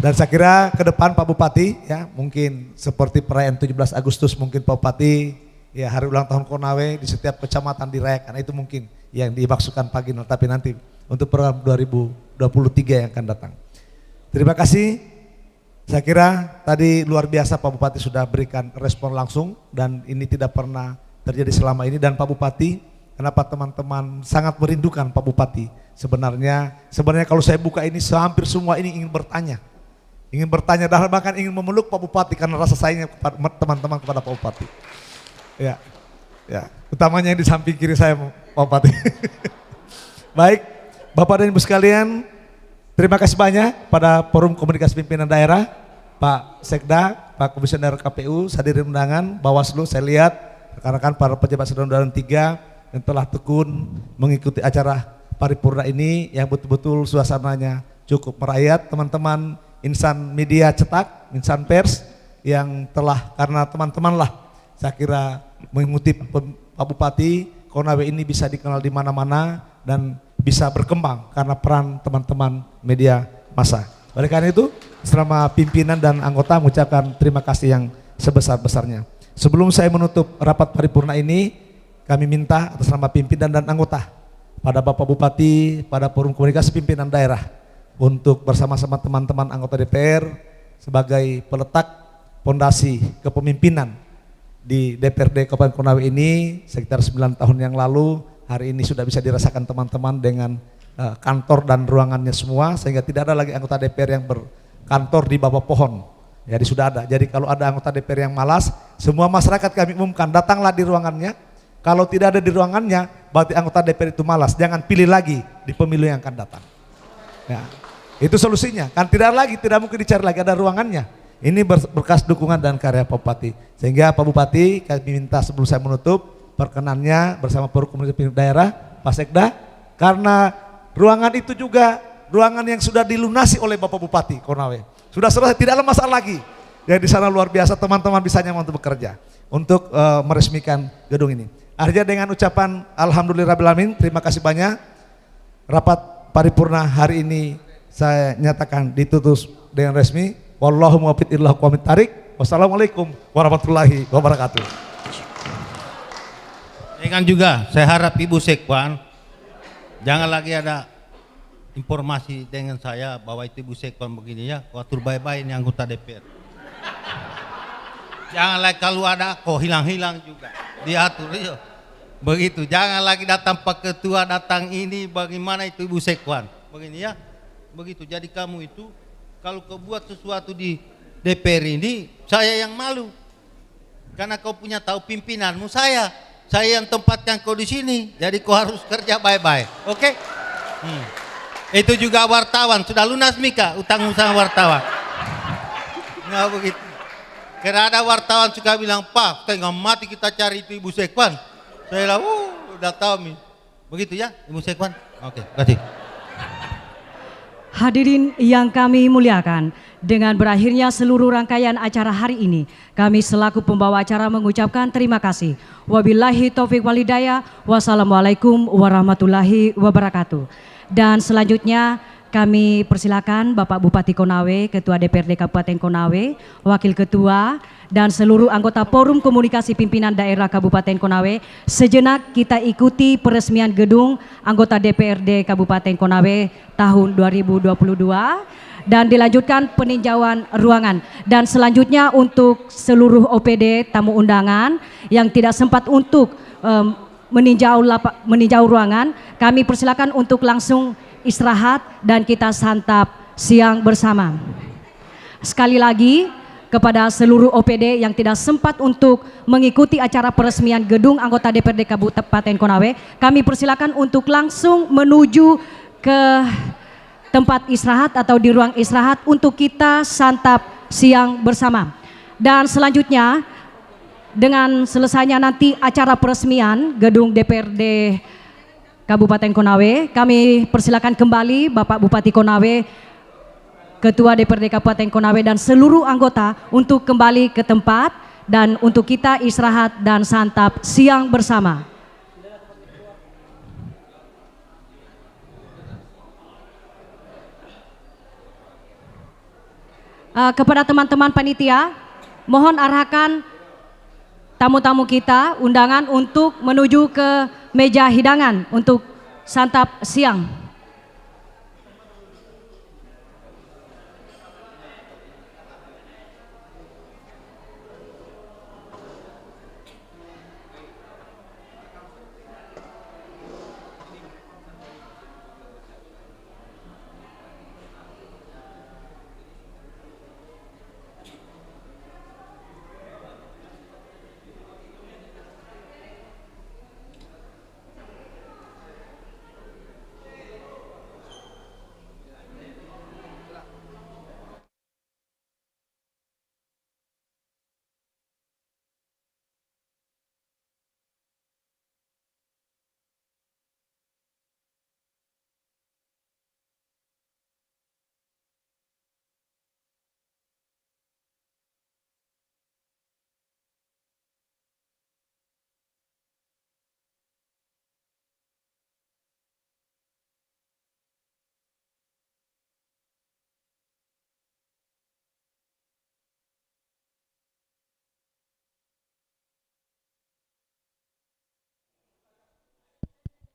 Dan saya kira ke depan Pak Bupati, ya, mungkin seperti perayaan 17 Agustus mungkin Pak Bupati, ya, hari ulang tahun Konawe di setiap kecamatan dirayakan, itu mungkin yang dimaksudkan Pak Ginal, tapi nanti untuk program 2023 yang akan datang. Terima kasih. Saya kira tadi luar biasa Pak Bupati sudah berikan respon langsung dan ini tidak pernah terjadi selama ini. Dan Pak Bupati, kenapa teman-teman sangat merindukan Pak Bupati? Sebenarnya kalau saya buka ini hampir semua ini ingin bertanya dan bahkan ingin memeluk Pak Bupati karena rasa sayangnya teman-teman kepada Pak Bupati. Ya, utamanya yang di samping kiri saya Pak Bupati. Baik, Bapak dan Ibu sekalian, terima kasih banyak pada Forum Komunikasi Pimpinan Daerah, Pak Sekda, Pak Komisioner KPU, hadirin undangan, Bawaslu, saya lihat rekan-rekan para pejabat eselon 3 yang telah tekun mengikuti acara paripurna ini yang betul-betul suasananya cukup merayat. Teman-teman insan media cetak, insan pers yang telah, karena teman-teman lah saya kira mengutip Pak Bupati, Konawe ini bisa dikenal di mana-mana dan bisa berkembang karena peran teman-teman media massa. Oleh karena itu, selama pimpinan dan anggota mengucapkan terima kasih yang sebesar-besarnya. Sebelum saya menutup rapat paripurna ini, kami minta atas nama pimpinan dan anggota, pada Bapak Bupati, pada Forum Komunikasi Pimpinan Daerah, untuk bersama-sama teman-teman anggota DPR sebagai peletak fondasi kepemimpinan di DPRD Kabupaten Konawe ini sekitar 9 tahun yang lalu. Hari ini sudah bisa dirasakan teman-teman dengan kantor dan ruangannya semua, sehingga tidak ada lagi anggota DPR yang berkantor di bawah pohon. Jadi sudah ada. Jadi kalau ada anggota DPR yang malas, semua masyarakat kami umumkan, datanglah di ruangannya. Kalau tidak ada di ruangannya, berarti anggota DPR itu malas. Jangan pilih lagi di pemilu yang akan datang. Ya, itu solusinya. Kan tidak mungkin dicari lagi, ada ruangannya. Ini berkas dukungan dan karya Pak Bupati. Sehingga Pak Bupati, kami minta sebelum saya menutup, perkenannya bersama Forum Komunikasi Daerah, Pak Sekda, karena ruangan itu juga ruangan yang sudah dilunasi oleh Bapak Bupati Konawe. Sudah selesai, tidak ada masalah lagi. Yang di sana luar biasa, teman-teman bisa nyaman untuk bekerja untuk meresmikan gedung ini. Akhirnya dengan ucapan alhamdulillahirabbil alamin, terima kasih banyak. Rapat paripurna hari ini saya nyatakan ditutup dengan resmi. Wallahu muwaffiq ila aqwamit thariq. Wassalamualaikum warahmatullahi wabarakatuh. Dengan juga saya harap Ibu Sekwan jangan lagi ada informasi dengan saya bahwa itu Ibu Sekwan begini ya, waktu bye-bye ini anggota DPR. Jangan lagi kalau ada kok hilang-hilang juga diatur ya. Begitu, jangan lagi datang Pak Ketua, datang ini, bagaimana itu Ibu Sekwan begini ya. Begitu, jadi kamu itu kalau kau buat sesuatu di DPR ini, saya yang malu karena kau punya tahu pimpinanmu. Saya yang tempatkan kau di sini, jadi kau harus kerja bye-bye, oke? Itu juga wartawan, sudah lunas Mika utang usaha wartawan. Nggak begitu. Karena ada wartawan suka bilang, Pak, setengah mati kita cari itu Ibu Sekwan. Saya bilang, udah tahu Mi. Begitu ya Ibu Sekwan. Oke, kasih. Hadirin yang kami muliakan, dengan berakhirnya seluruh rangkaian acara hari ini, kami selaku pembawa acara mengucapkan terima kasih. Wabillahi taufiq walhidayah. Wassalamualaikum warahmatullahi wabarakatuh. Dan selanjutnya kami persilakan Bapak Bupati Konawe, Ketua DPRD Kabupaten Konawe, Wakil Ketua, dan seluruh anggota Forum Komunikasi Pimpinan Daerah Kabupaten Konawe. Sejenak kita ikuti peresmian gedung anggota DPRD Kabupaten Konawe tahun 2022 dan dilanjutkan peninjauan ruangan. Dan selanjutnya untuk seluruh OPD tamu undangan yang tidak sempat untuk meninjau ruangan, kami persilakan untuk langsung istirahat dan kita santap siang bersama. Sekali lagi kepada seluruh OPD yang tidak sempat untuk mengikuti acara peresmian gedung anggota DPRD Kabupaten Konawe, kami persilakan untuk langsung menuju ke tempat istirahat atau di ruang istirahat untuk kita santap siang bersama. Dan selanjutnya dengan selesainya nanti acara peresmian gedung DPRD Kabupaten Konawe, kami persilakan kembali Bapak Bupati Konawe, Ketua DPRD Kabupaten Konawe dan seluruh anggota untuk kembali ke tempat dan untuk kita istirahat dan santap siang bersama. Kepada teman-teman panitia, mohon arahkan tamu-tamu kita, undangan untuk menuju ke meja hidangan untuk santap siang.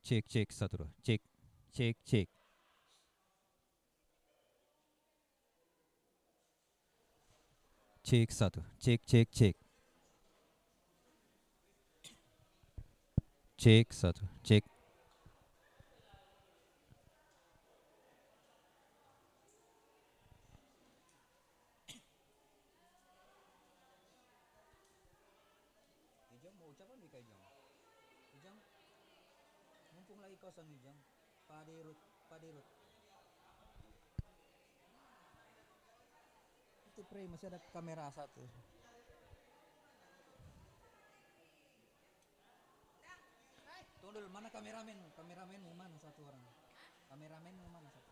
cek satu dua, cek. Cek satu, cek. Cek satu, cek. Ijang mau ucapan nih Ijang. Ijang, mumpung lagi kosong Ijang. Pak Dirut. Itu pre masih ada kamera satu. Tunggu dulu, mana kameramen? Kameramenmu mana satu orang? Kameramenmu mana satu?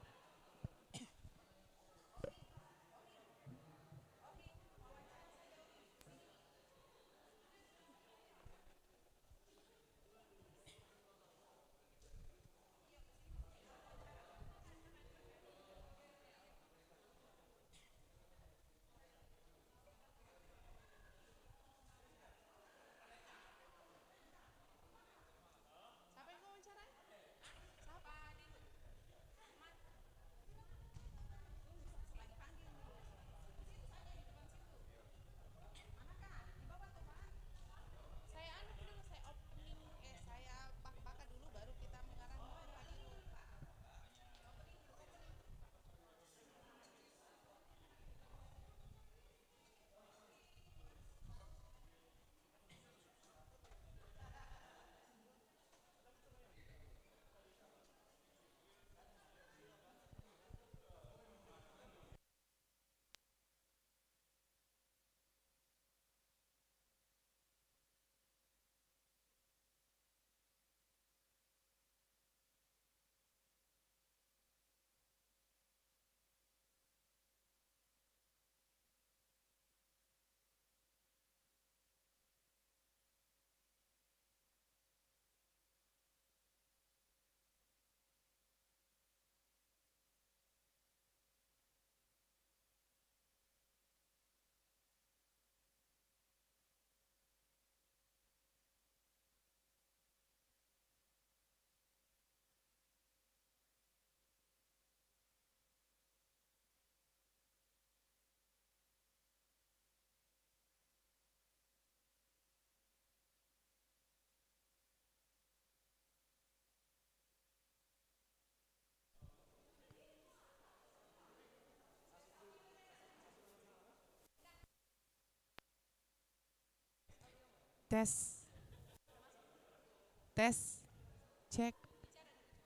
Tes,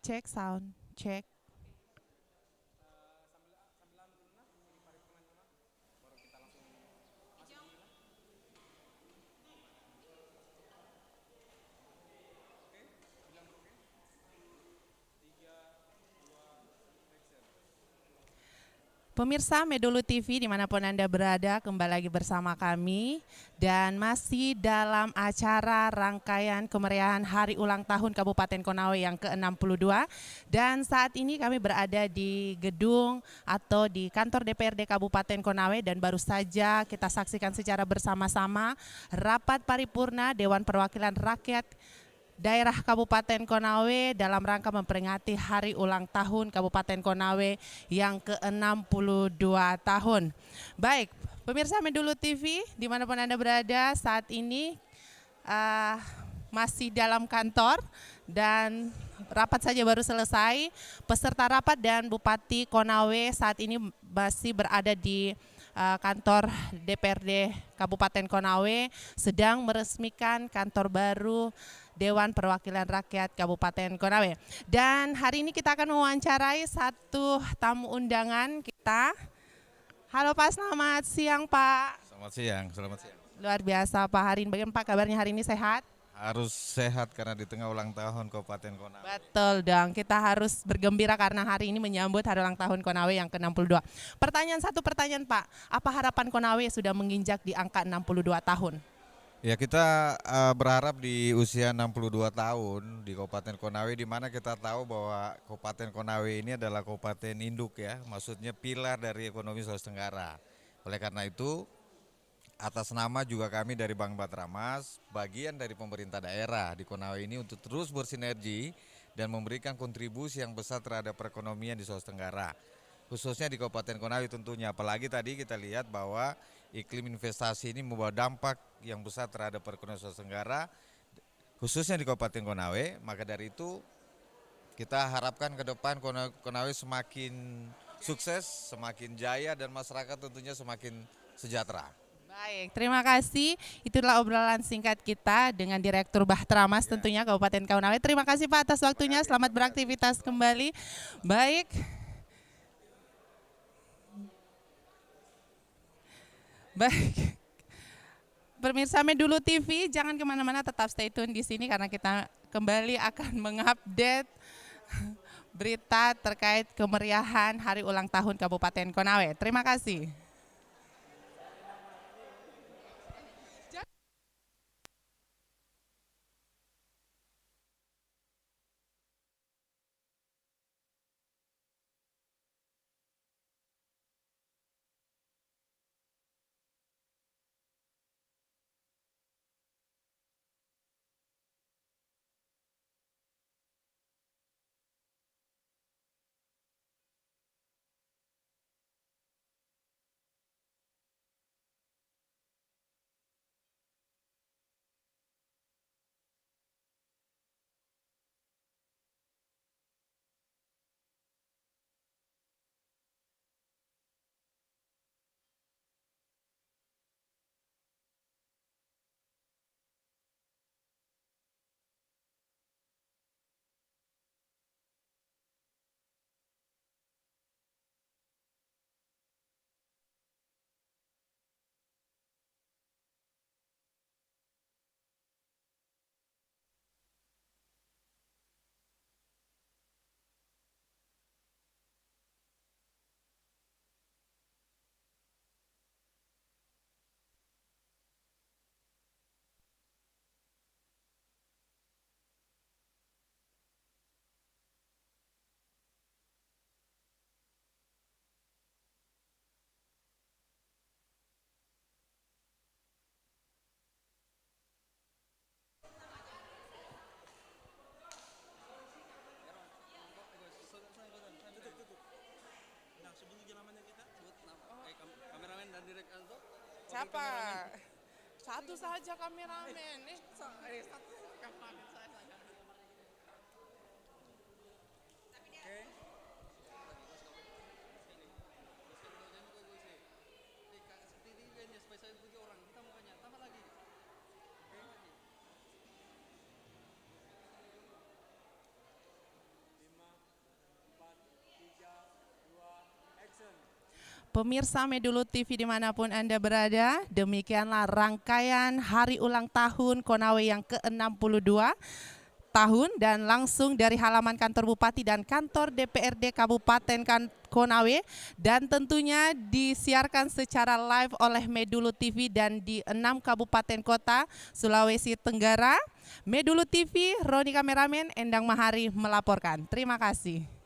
cek sound, cek. Pemirsa Medulu TV dimanapun Anda berada, kembali lagi bersama kami dan masih dalam acara rangkaian kemeriahan Hari Ulang Tahun Kabupaten Konawe yang ke-62, dan saat ini kami berada di gedung atau di kantor DPRD Kabupaten Konawe, dan baru saja kita saksikan secara bersama-sama rapat paripurna Dewan Perwakilan Rakyat Daerah Kabupaten Konawe dalam rangka memperingati Hari Ulang Tahun Kabupaten Konawe yang ke-62 tahun. Baik, pemirsa Medulu TV dimanapun Anda berada, saat ini masih dalam kantor dan rapat saja baru selesai. Peserta rapat dan Bupati Konawe saat ini masih berada di kantor DPRD Kabupaten Konawe sedang meresmikan kantor baru Dewan Perwakilan Rakyat Kabupaten Konawe. Dan hari ini kita akan mewawancarai satu tamu undangan kita. Halo Pak, selamat siang Pak. Selamat siang. Luar biasa Pak Harin, bagaimana Pak kabarnya hari ini, sehat? Harus sehat karena di tengah ulang tahun Kabupaten Konawe. Betul dong, kita harus bergembira karena hari ini menyambut Hari Ulang Tahun Konawe yang ke-62. Pertanyaan Pak, apa harapan Konawe sudah menginjak di angka 62 tahun? Ya, kita berharap di usia 62 tahun di Kabupaten Konawe, di mana kita tahu bahwa Kabupaten Konawe ini adalah kabupaten induk ya, maksudnya pilar dari ekonomi Sulawesi Tenggara. Oleh karena itu, atas nama juga kami dari Bank Batramas, bagian dari pemerintah daerah di Konawe ini untuk terus bersinergi dan memberikan kontribusi yang besar terhadap perekonomian di Sulawesi Tenggara. Khususnya di Kabupaten Konawe tentunya, apalagi tadi kita lihat bahwa iklim investasi ini membawa dampak yang besar terhadap perekonomian Sulawesi Tenggara, khususnya di Kabupaten Konawe. Maka dari itu kita harapkan ke depan Konawe semakin sukses, semakin jaya, dan masyarakat tentunya semakin sejahtera. Baik, terima kasih. Itulah obrolan singkat kita dengan Direktur Bahtramas tentunya Kabupaten Konawe. Terima kasih Pak atas waktunya, selamat beraktivitas kembali. Baik. Baik, pemirsa Medulu TV, jangan kemana-mana, tetap stay tune di sini karena kita kembali akan mengupdate berita terkait kemeriahan Hari Ulang Tahun Kabupaten Konawe. Terima kasih. Siapa? Satu saja kameramen. Satu kameramen saya saja. Pemirsa Medulu TV dimanapun Anda berada, demikianlah rangkaian Hari Ulang Tahun Konawe yang ke-62 tahun dan langsung dari halaman kantor Bupati dan kantor DPRD Kabupaten Konawe, dan tentunya disiarkan secara live oleh Medulu TV dan di 6 kabupaten kota Sulawesi Tenggara. Medulu TV, Roni kameramen, Endang Mahari melaporkan. Terima kasih.